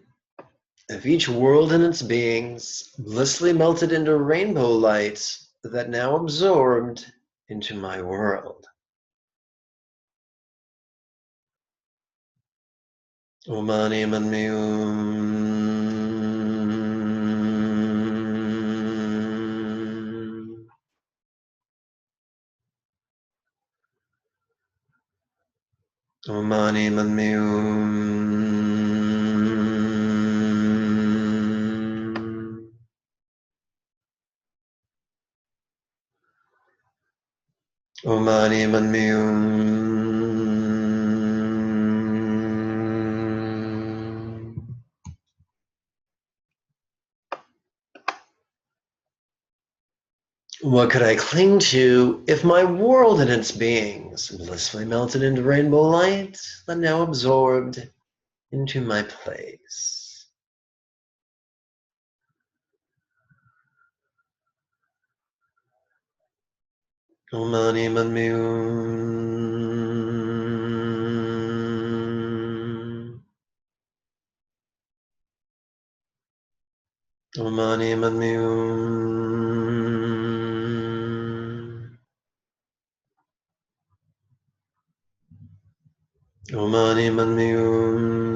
If each world and its beings blissfully melted into rainbow lights that now absorbed into my world. Omani Manmyum. Omani Manmyum. Omani Manmyum. What could I cling to if my world and its beings blissfully melted into rainbow light that now absorbed into my place? Omani Manmyum. Omani Manmyum. Omani Manmyum.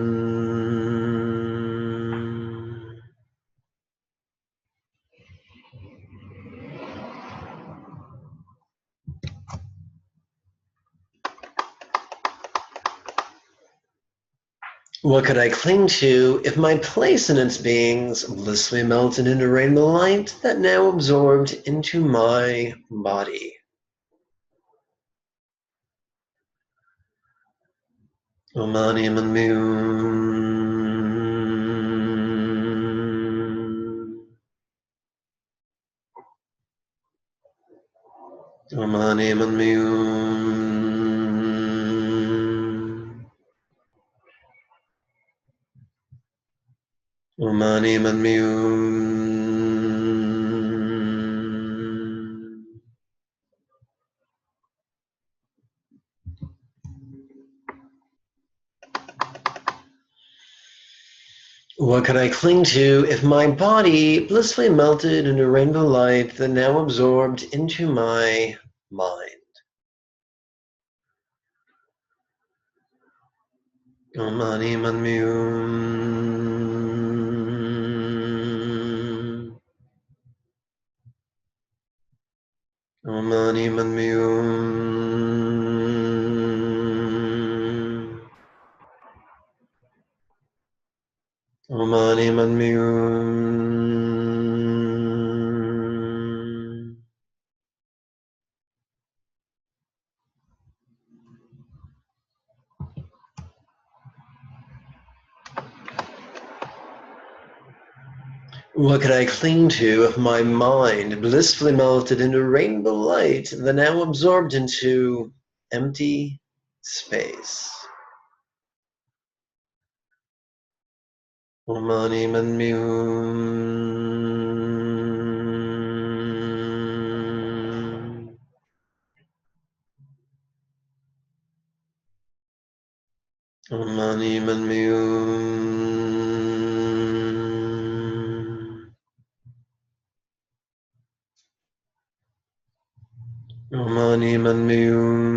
What could I cling to if my place and its beings blissfully melted into rainbow light that now absorbed into my body? Omani Manmyum. Omani Manmyum. Omani Manmyum. What could I cling to if my body blissfully melted into rainbow light that now absorbed into my mind? Omani Manmyum. Omani Manmyum. Mani Manmi What could I cling to if my mind blissfully melted into rainbow light, then now absorbed into empty space? Mani Manmi Mani Manmi Mani Manmi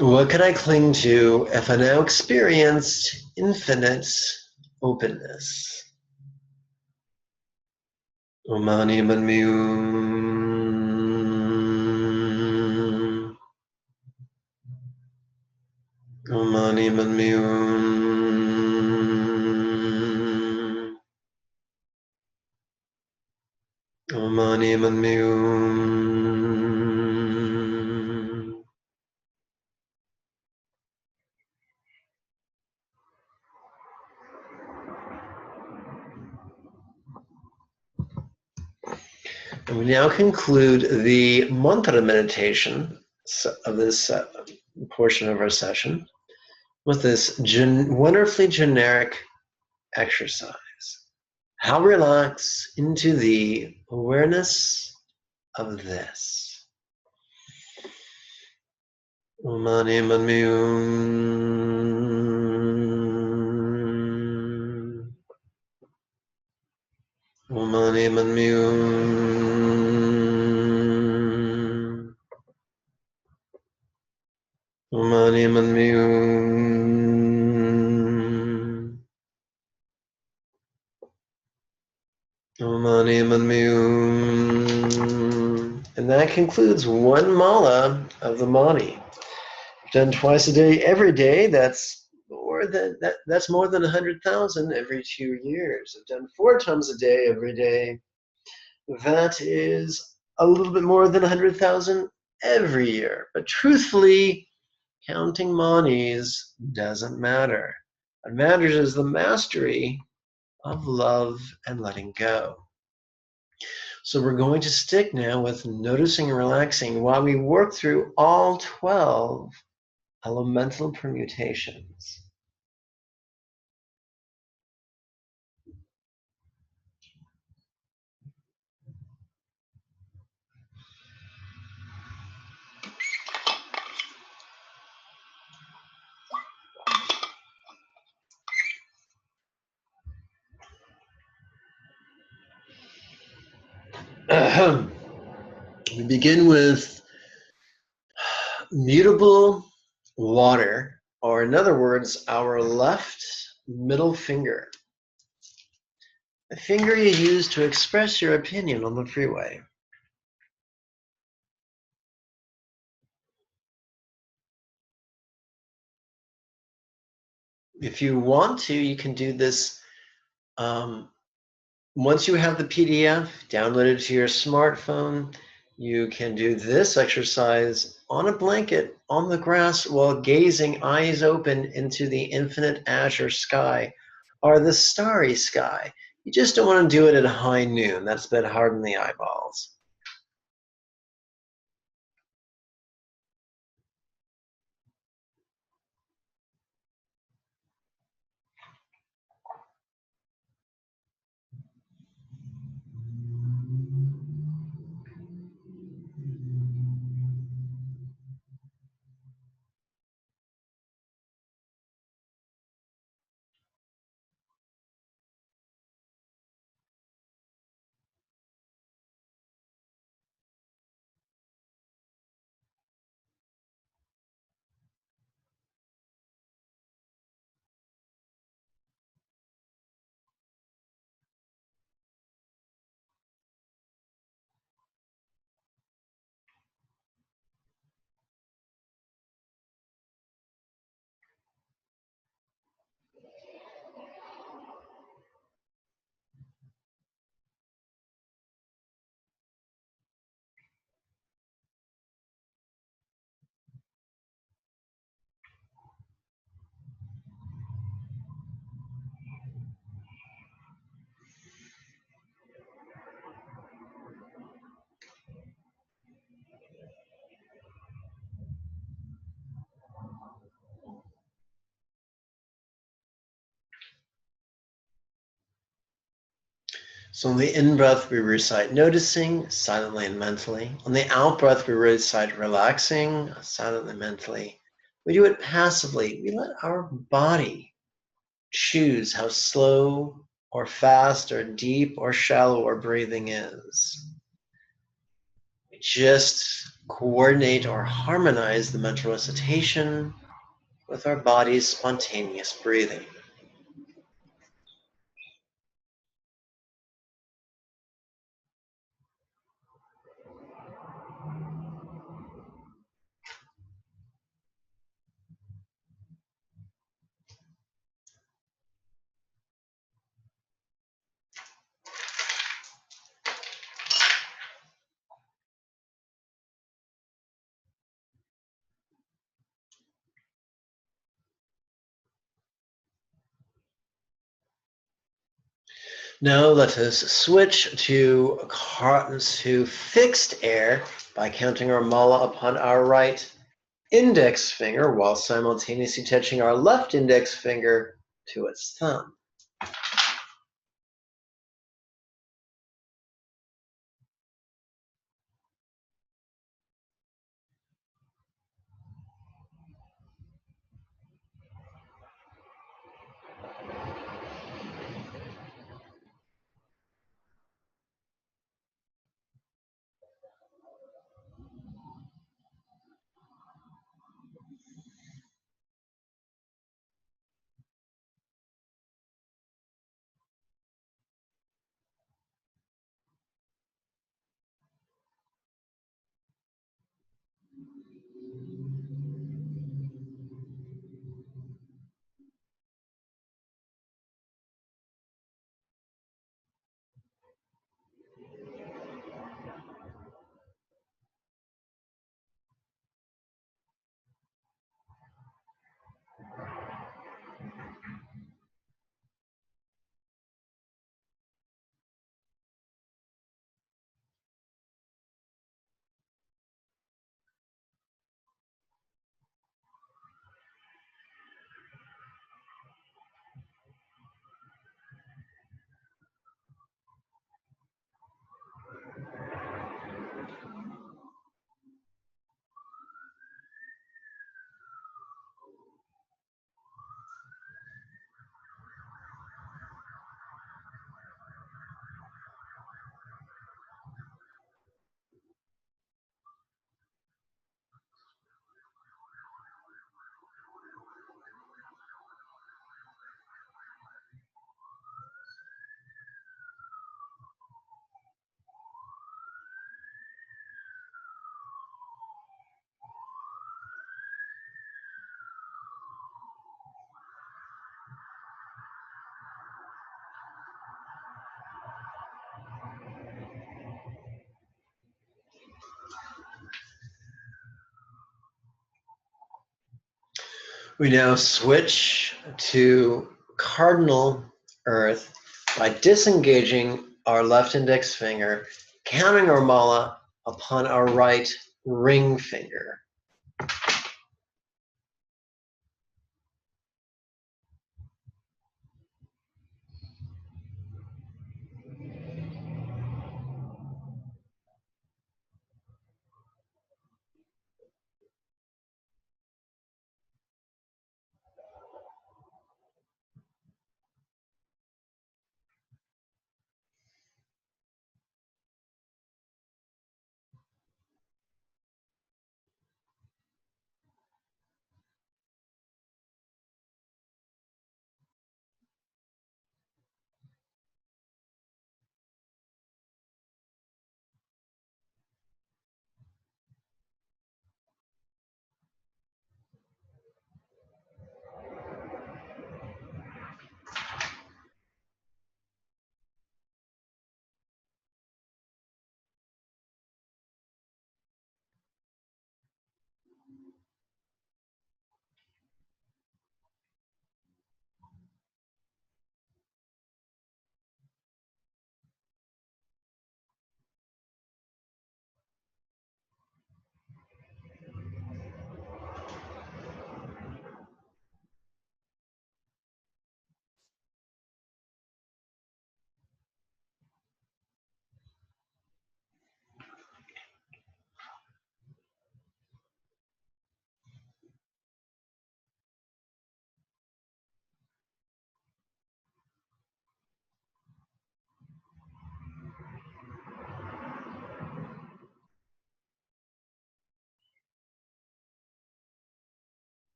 What could I cling to if I now experienced infinite openness? Mani Manmi Mani Manmi Mani Manmi And we now conclude the mantra meditation of this portion of our session with this wonderfully generic exercise. How relax into the awareness of this. Mani Manmi Mani Manmi Mani Manmi Mani Manmi And that concludes one mala of the Mani. Done twice a day, every day. That's more than 100,000 every 2 years. I've done 4 times a day, every day. That is a little bit more than 100,000 every year. But truthfully, counting manis doesn't matter. What matters is the mastery of love and letting go. So we're going to stick now with noticing and relaxing while we work through all 12 elemental permutations. We begin with mutable water, or in other words, our left middle finger. The finger you use to express your opinion on the freeway. If you want to, you can do this once you have the PDF downloaded to your smartphone. You can do this exercise on a blanket on the grass while gazing eyes open into the infinite azure sky or the starry sky. You just don't want to do it at high noon. That's a bit hard on the eyeballs. So on the in-breath, we recite noticing, silently and mentally. On the out-breath, we recite relaxing, silently, mentally. We do it passively. We let our body choose how slow or fast or deep or shallow our breathing is. We just coordinate or harmonize the mental recitation with our body's spontaneous breathing. Now let us switch to fixed air by counting our mala upon our right index finger while simultaneously touching our left index finger to its thumb. We now switch to cardinal earth by disengaging our left index finger, counting our mala upon our right ring finger.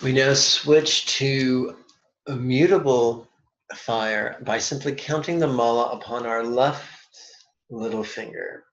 We now switch to a mutable fire by simply counting the mala upon our left little finger.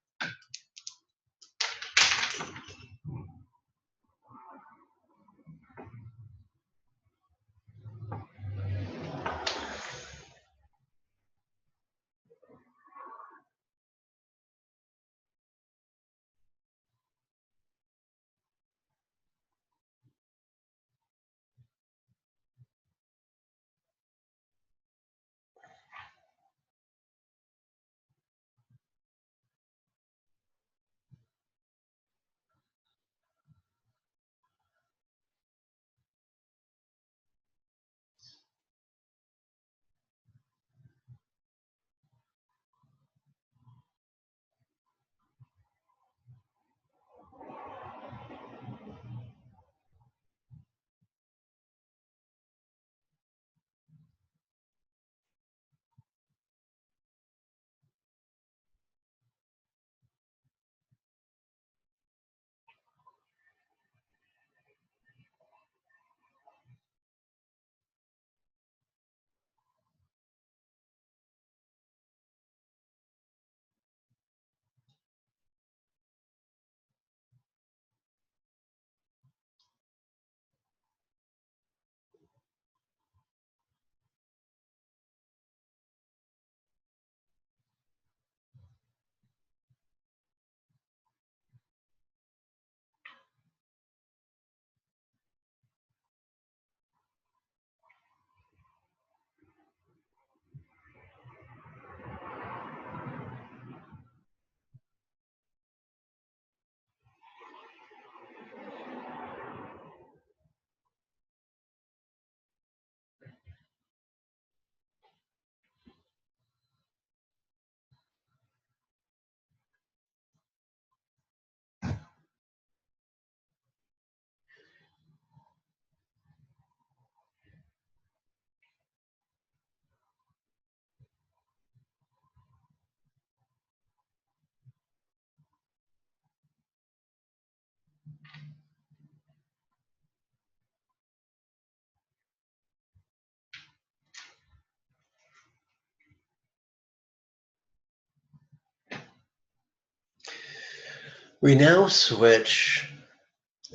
We now switch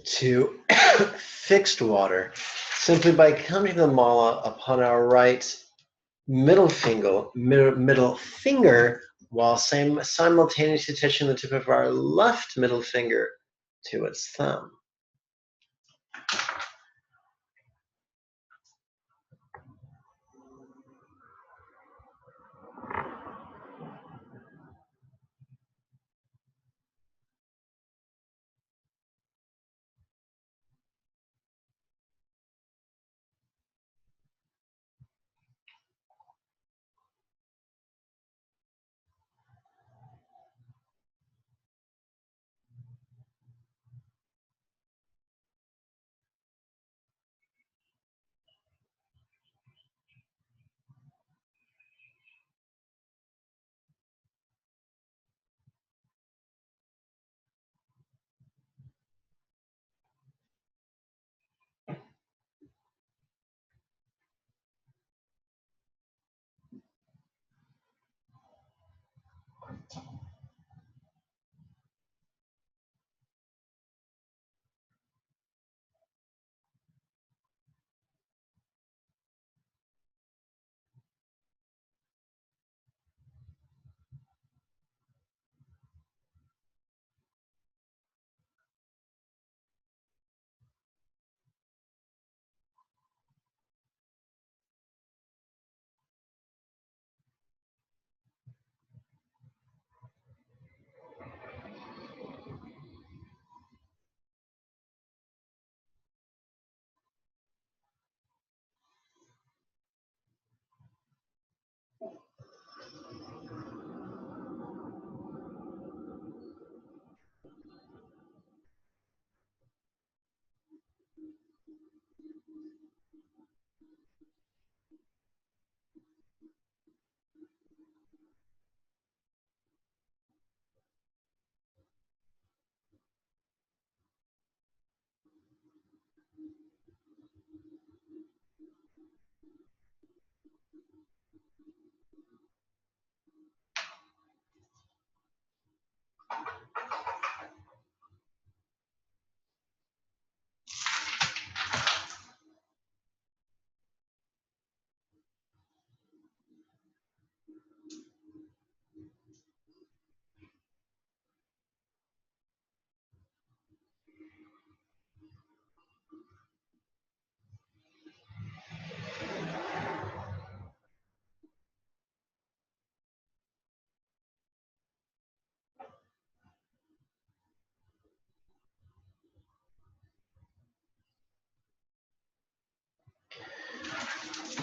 to fixed water simply by counting the mala upon our right middle finger while simultaneously touching the tip of our left middle finger to its thumb.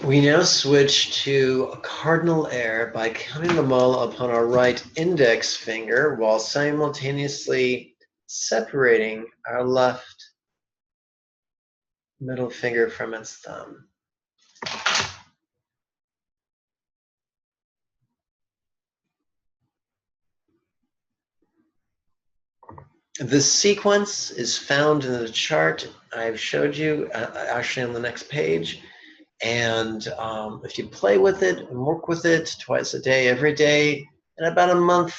We now switch to cardinal air by counting the mala upon our right index finger while simultaneously separating our left middle finger from its thumb. This sequence is found in the chart I've showed you, actually on the next page. And if you play with it and work with it twice a day, every day, in about a month,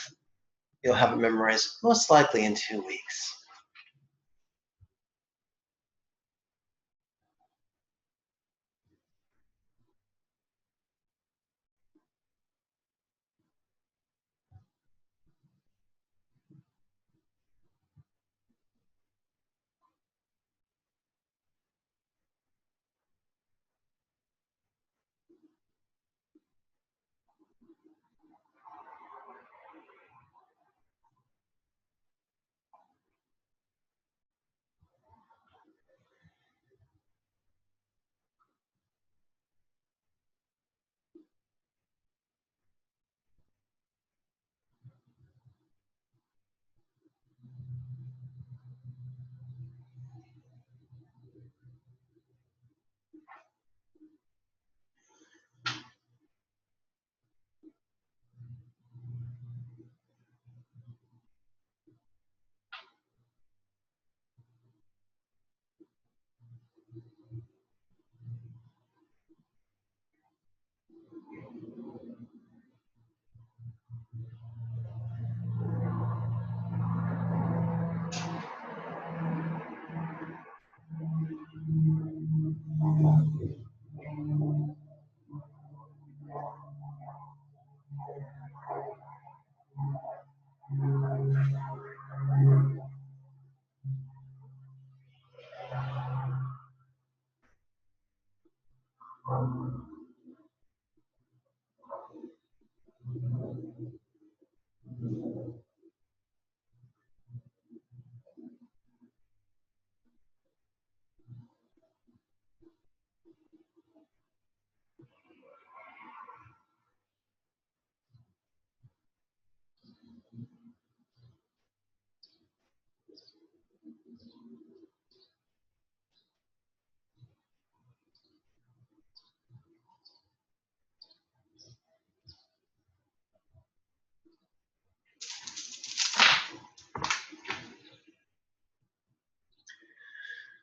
you'll have it memorized, most likely in 2 weeks.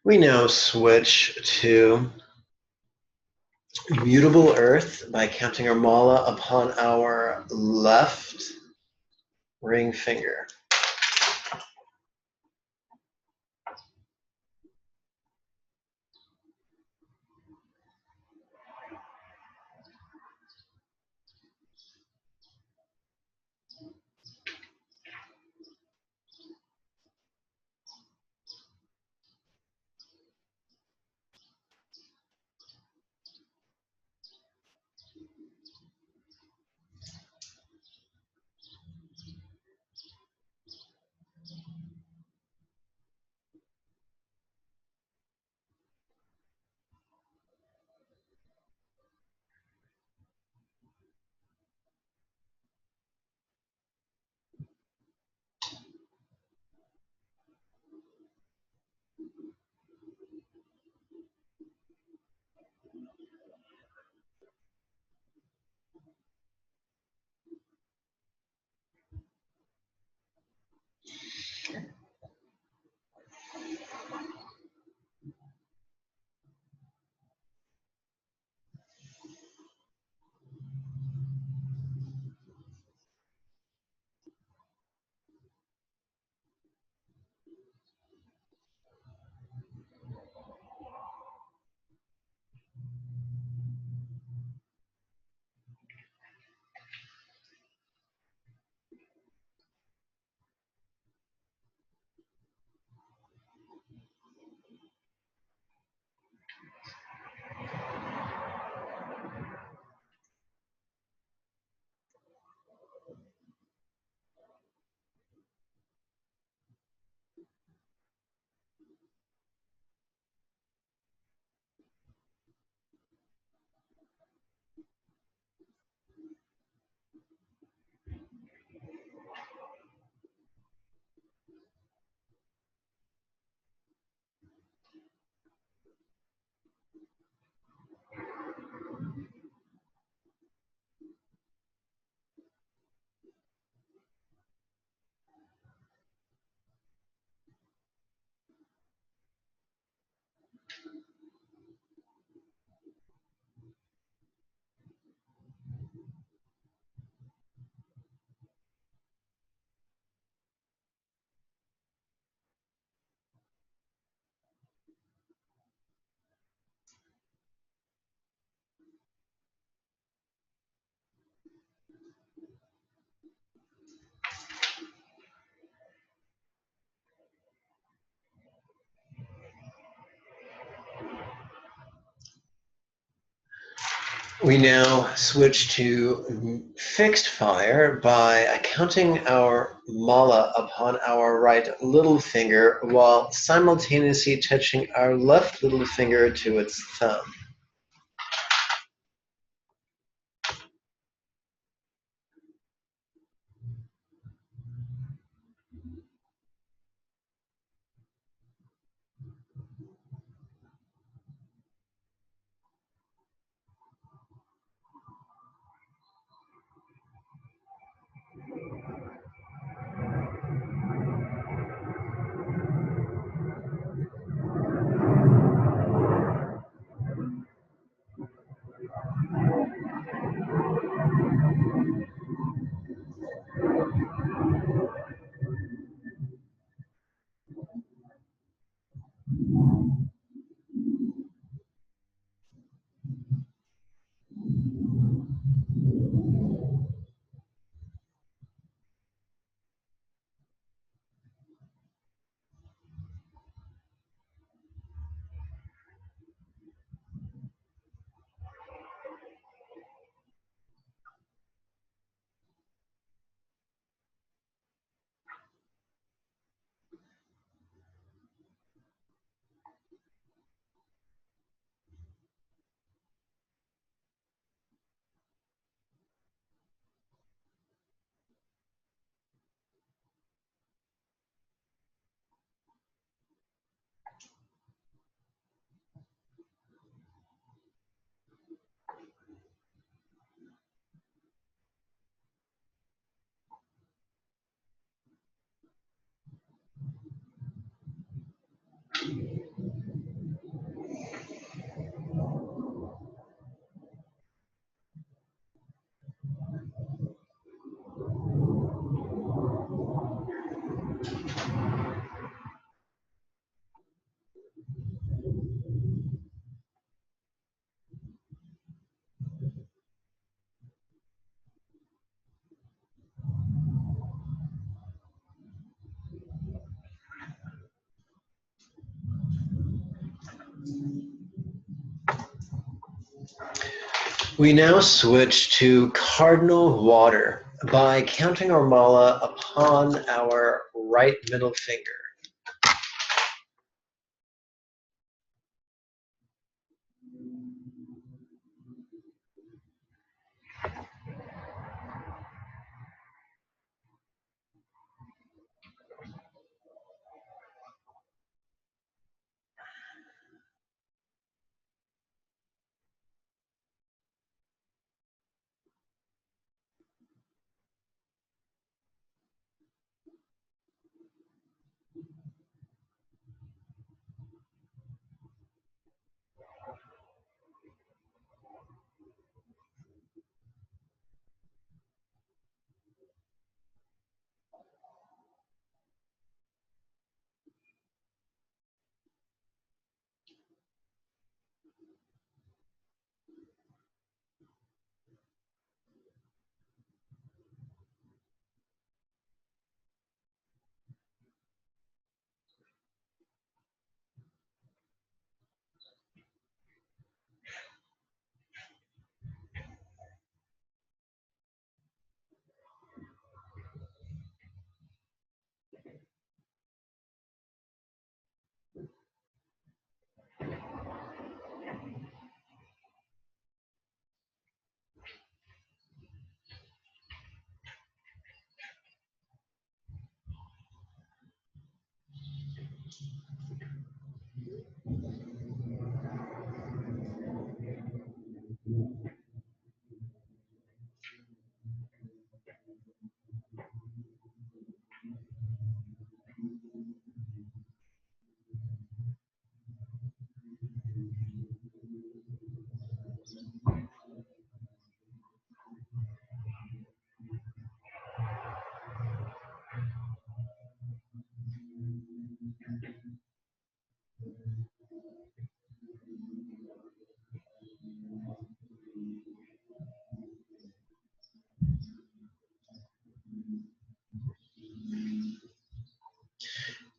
We now switch to mutable earth by counting our mala upon our left ring finger. We now switch to fixed fire by counting our mala upon our right little finger while simultaneously touching our left little finger to its thumb. We now switch to cardinal water by counting our mala upon our right middle finger.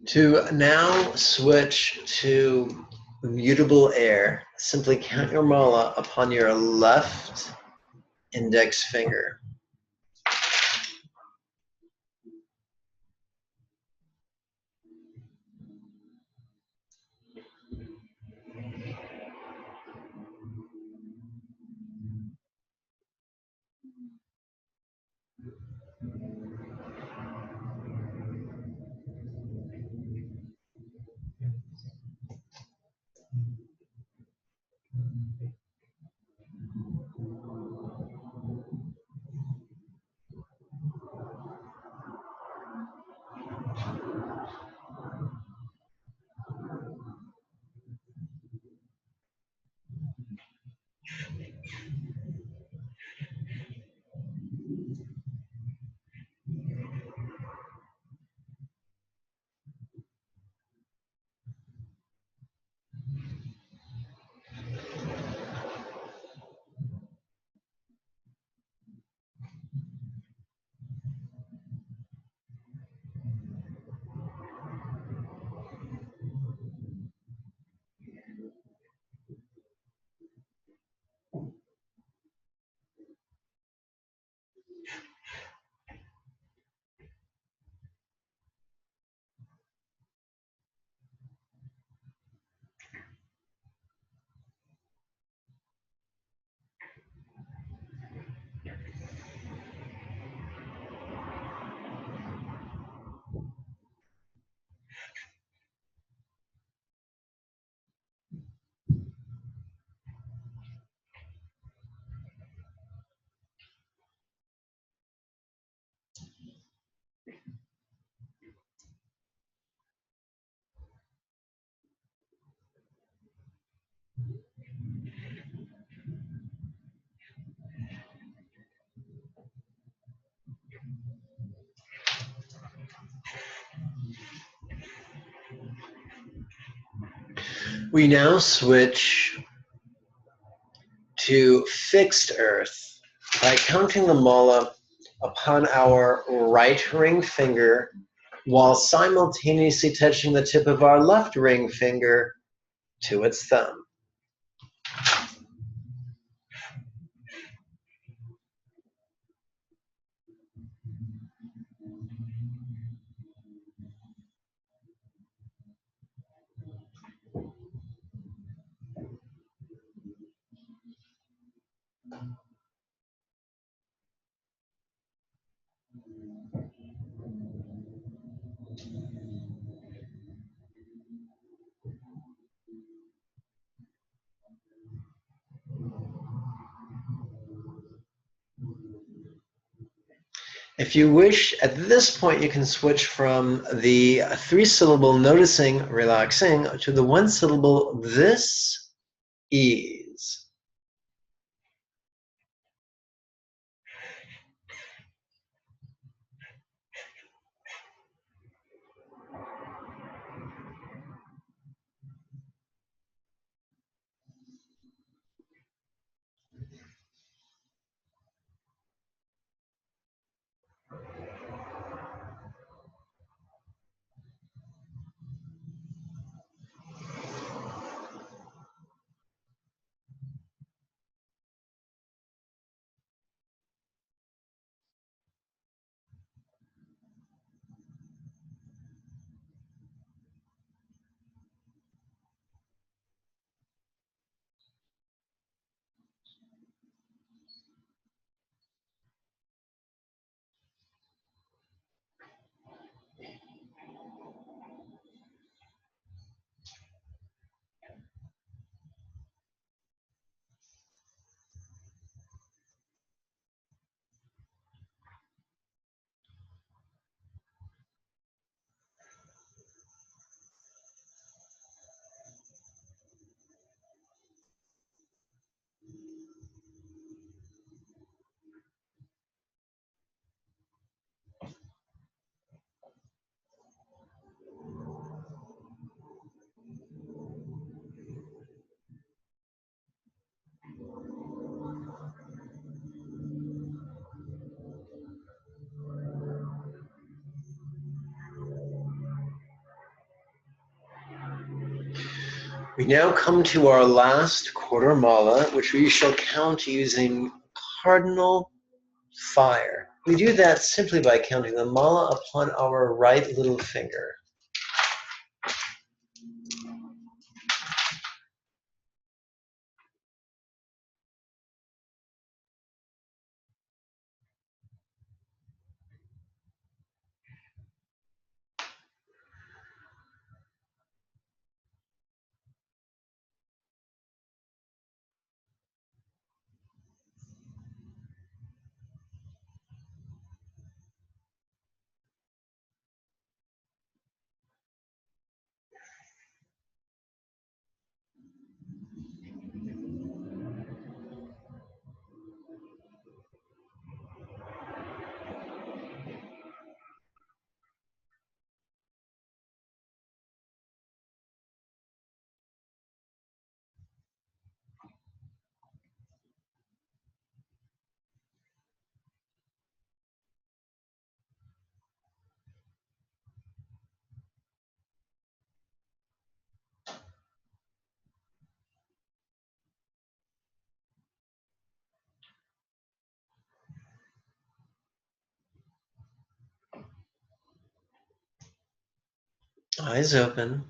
To now switch to mutable air. Simply count your mala upon your left index finger. We now switch to fixed earth by counting the mala upon our right ring finger while simultaneously touching the tip of our left ring finger to its thumb. If you wish, at this point you can switch from the 3-syllable noticing, relaxing, to the 1-syllable this, ease. We now come to our last quarter mala, which we shall count using cardinal fire. We do that simply by counting the mala upon our right little finger. Eyes open.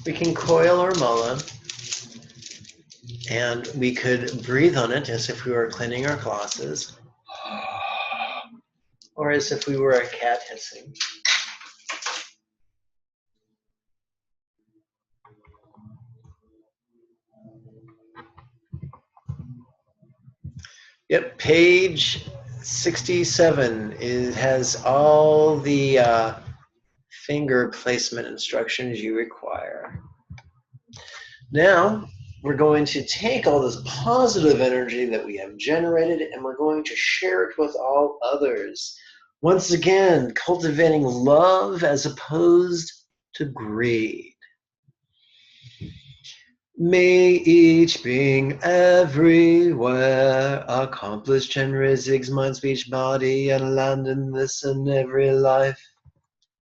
We can coil our mala, and we could breathe on it as if we were cleaning our glosses, or as if we were a cat hissing. Yep, page 67 has all the finger placement instructions you require. Now, we're going to take all this positive energy that we have generated and we're going to share it with all others. Once again, cultivating love as opposed to greed. May each being everywhere accomplish Chenrezik's mind, speech, body, and land in this and every life.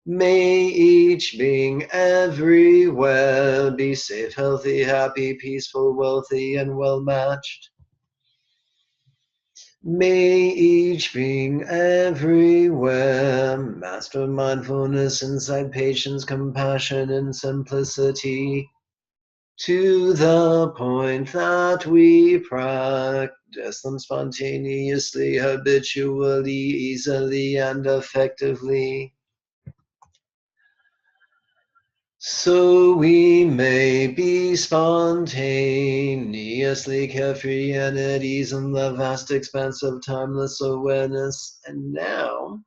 May each being everywhere be safe, healthy, happy, peaceful, wealthy, and well-matched. May each being everywhere master mindfulness, insight, patience, compassion, and simplicity, to the point that we practice them spontaneously, habitually, easily, and effectively. So we may be spontaneously carefree and at ease in the vast expanse of timeless awareness. And now,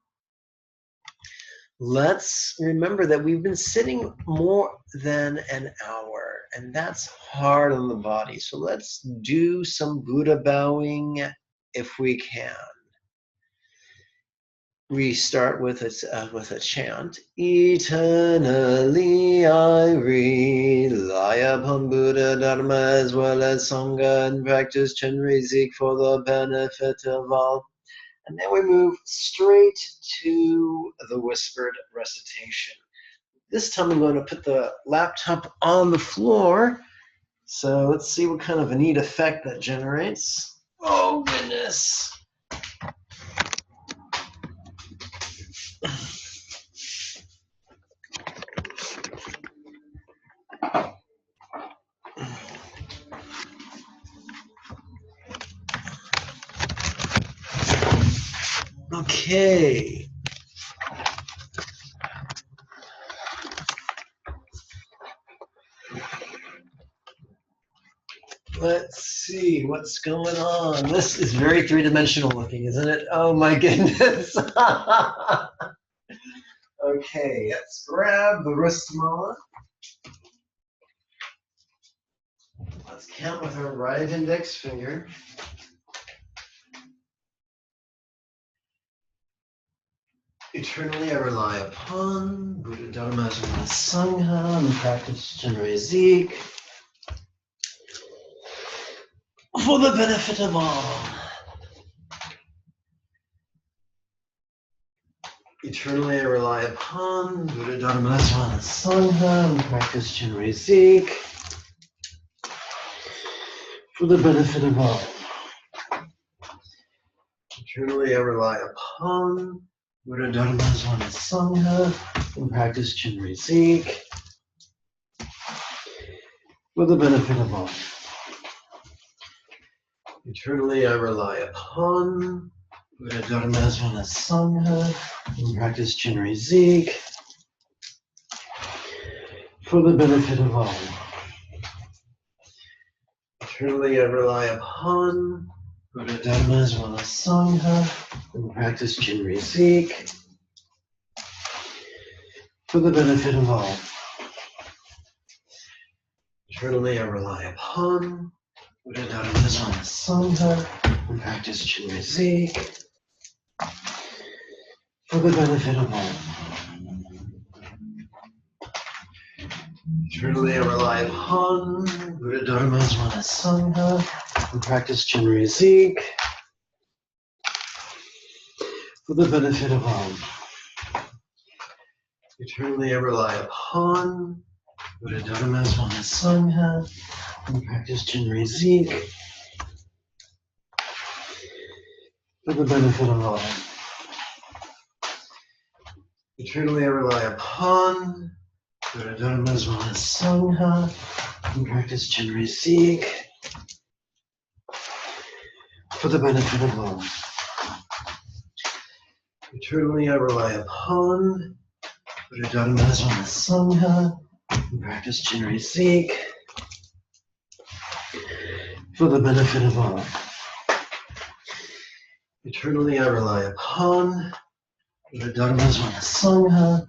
let's remember that we've been sitting more than an hour, and that's hard on the body. So let's do some Buddha bowing if we can. We start with a chant. Eternally I rely upon Buddha Dharma as well as Sangha and practice Chenrezik for the benefit of all. And then we move straight to the whispered recitation. This time I'm going to put the laptop on the floor. So let's see what kind of a neat effect that generates. Oh goodness. Okay. see what's going on. This is very three-dimensional looking, isn't it? Oh my goodness. Okay, let's grab the wristmala. Let's count with our right index finger. Eternally I rely upon Buddha Dharma Sangha and practice Chenrezik for the benefit of all. Eternally I rely upon Buddha Dharma Sangha and practice Chenrezik for the benefit of all. Eternally I rely upon Buddha Dharma Sangha and practice Chenrezik for the benefit of all. Eternally I rely upon Buddha Dharma Sangha and practice Chenrezik for the benefit of all. Eternally I rely upon Buddha Dharma Sangha and practice Chenrezik for the benefit of all. Eternally I rely upon Buddha Dharma Sangha and practice Chenrezik for the benefit of all. Eternally I rely upon Buddha Dharma Sangha and practice Chenrezik for the benefit of all. Eternally I rely upon Buddha Dharma Sangha and practice Chenrezik for the benefit of all. Eternally I rely upon Buddha Dharma Sangha and practice Chenrezik for the benefit of all. Eternally I rely upon Buddha Dharma Sangha and practice Chenrezik for the benefit of all. Eternally I rely upon Buddha Dharma Sangha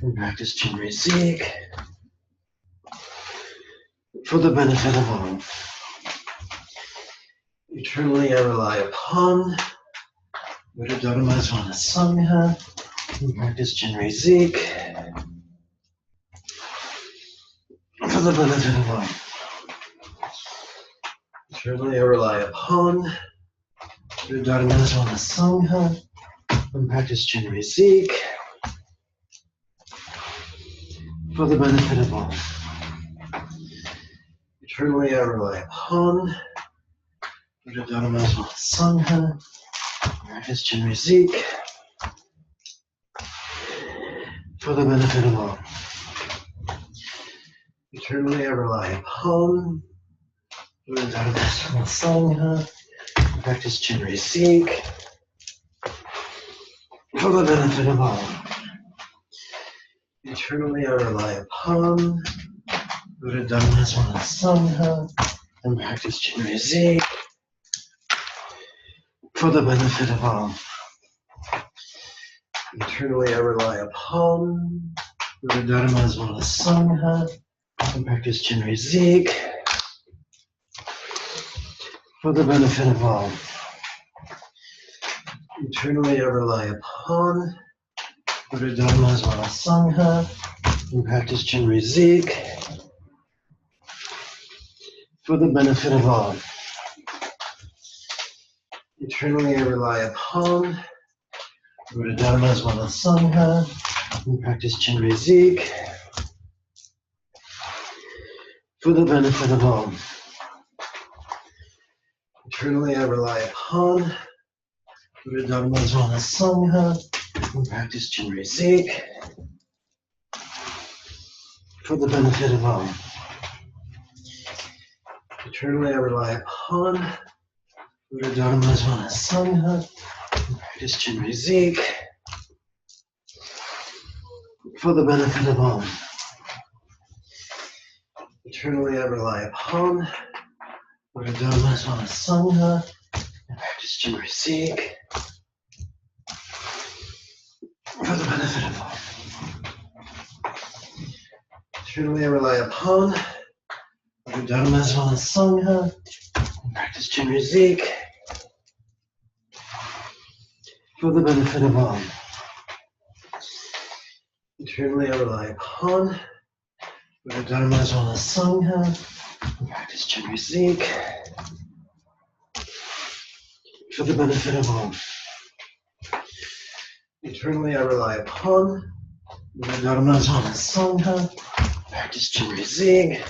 and practice Chenrezik for the benefit of all. Eternally I rely upon Buddha Dharma Sangha and practice Chenrezik for the benefit of all. Eternally I rely upon Buddha Dharma Sangha and practice Chenrezik for the benefit of all. Eternally I rely upon Buddha Dharma Sangha and practice Chenrezik for the benefit of all. Eternally I rely upon Buddha Dharma Sangha and practice Chenrezik for the benefit of all. Eternally I rely upon Buddha Dharma Sangha and practice Chenrezik for the benefit of all. Eternally I rely upon Buddha Dharma Sangha and practice Chenrezik for the benefit of all. Eternally I rely upon Buddha Dharma Sangha and practice Chenrezik for the benefit of all. Eternally I rely upon Buddha Dharma Sangha and practice Chenrezik for the benefit of all. Eternally I rely upon Buddha Dharma Sangha and practice Chenrezik for the benefit of all. Eternally I rely upon Buddha Dharma Sangha and practice Chenrezik for the benefit of all. Eternally I rely upon Dharma Swana Sangha, practice Chenrezik for the benefit of all. Truly I rely upon Dharma Swana Sangha, practice Chenrezik for the benefit of all. Eternally I rely upon Dharma Swana Sangha, practice Chenrezik for the benefit of all. Eternally I rely upon Dharma Swana Sangha, practice Chenrezik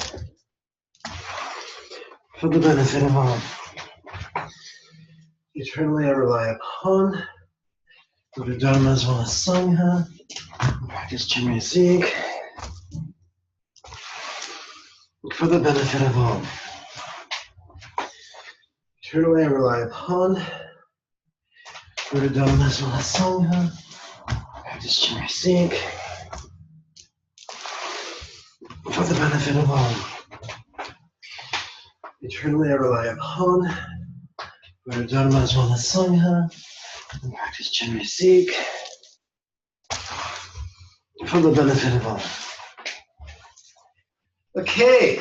for the benefit of all. Eternally I rely upon Dharma Swana Sangha, practice Chenrezik for the benefit of all. Eternally I rely upon Dharma Swana Sangha, practice Chenrezik for the benefit of all. Eternally I rely upon Dharma Swana Sangha, practice Chenrezik for the benefit of all. Okay.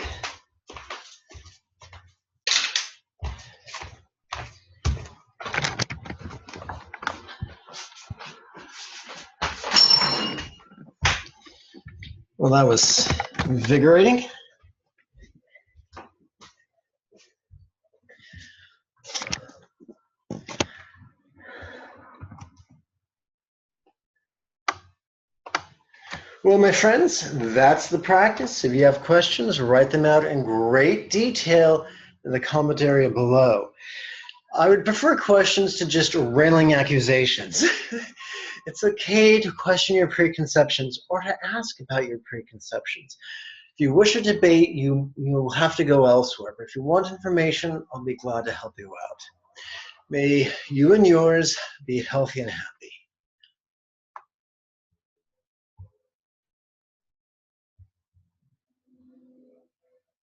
Well, that was invigorating. Well, my friends, that's the practice. If you have questions, write them out in great detail in the comment area below. I would prefer questions to just railing accusations. It's okay to question your preconceptions or to ask about your preconceptions. If you wish a debate, you'll have to go elsewhere. But if you want information, I'll be glad to help you out. May you and yours be healthy and happy.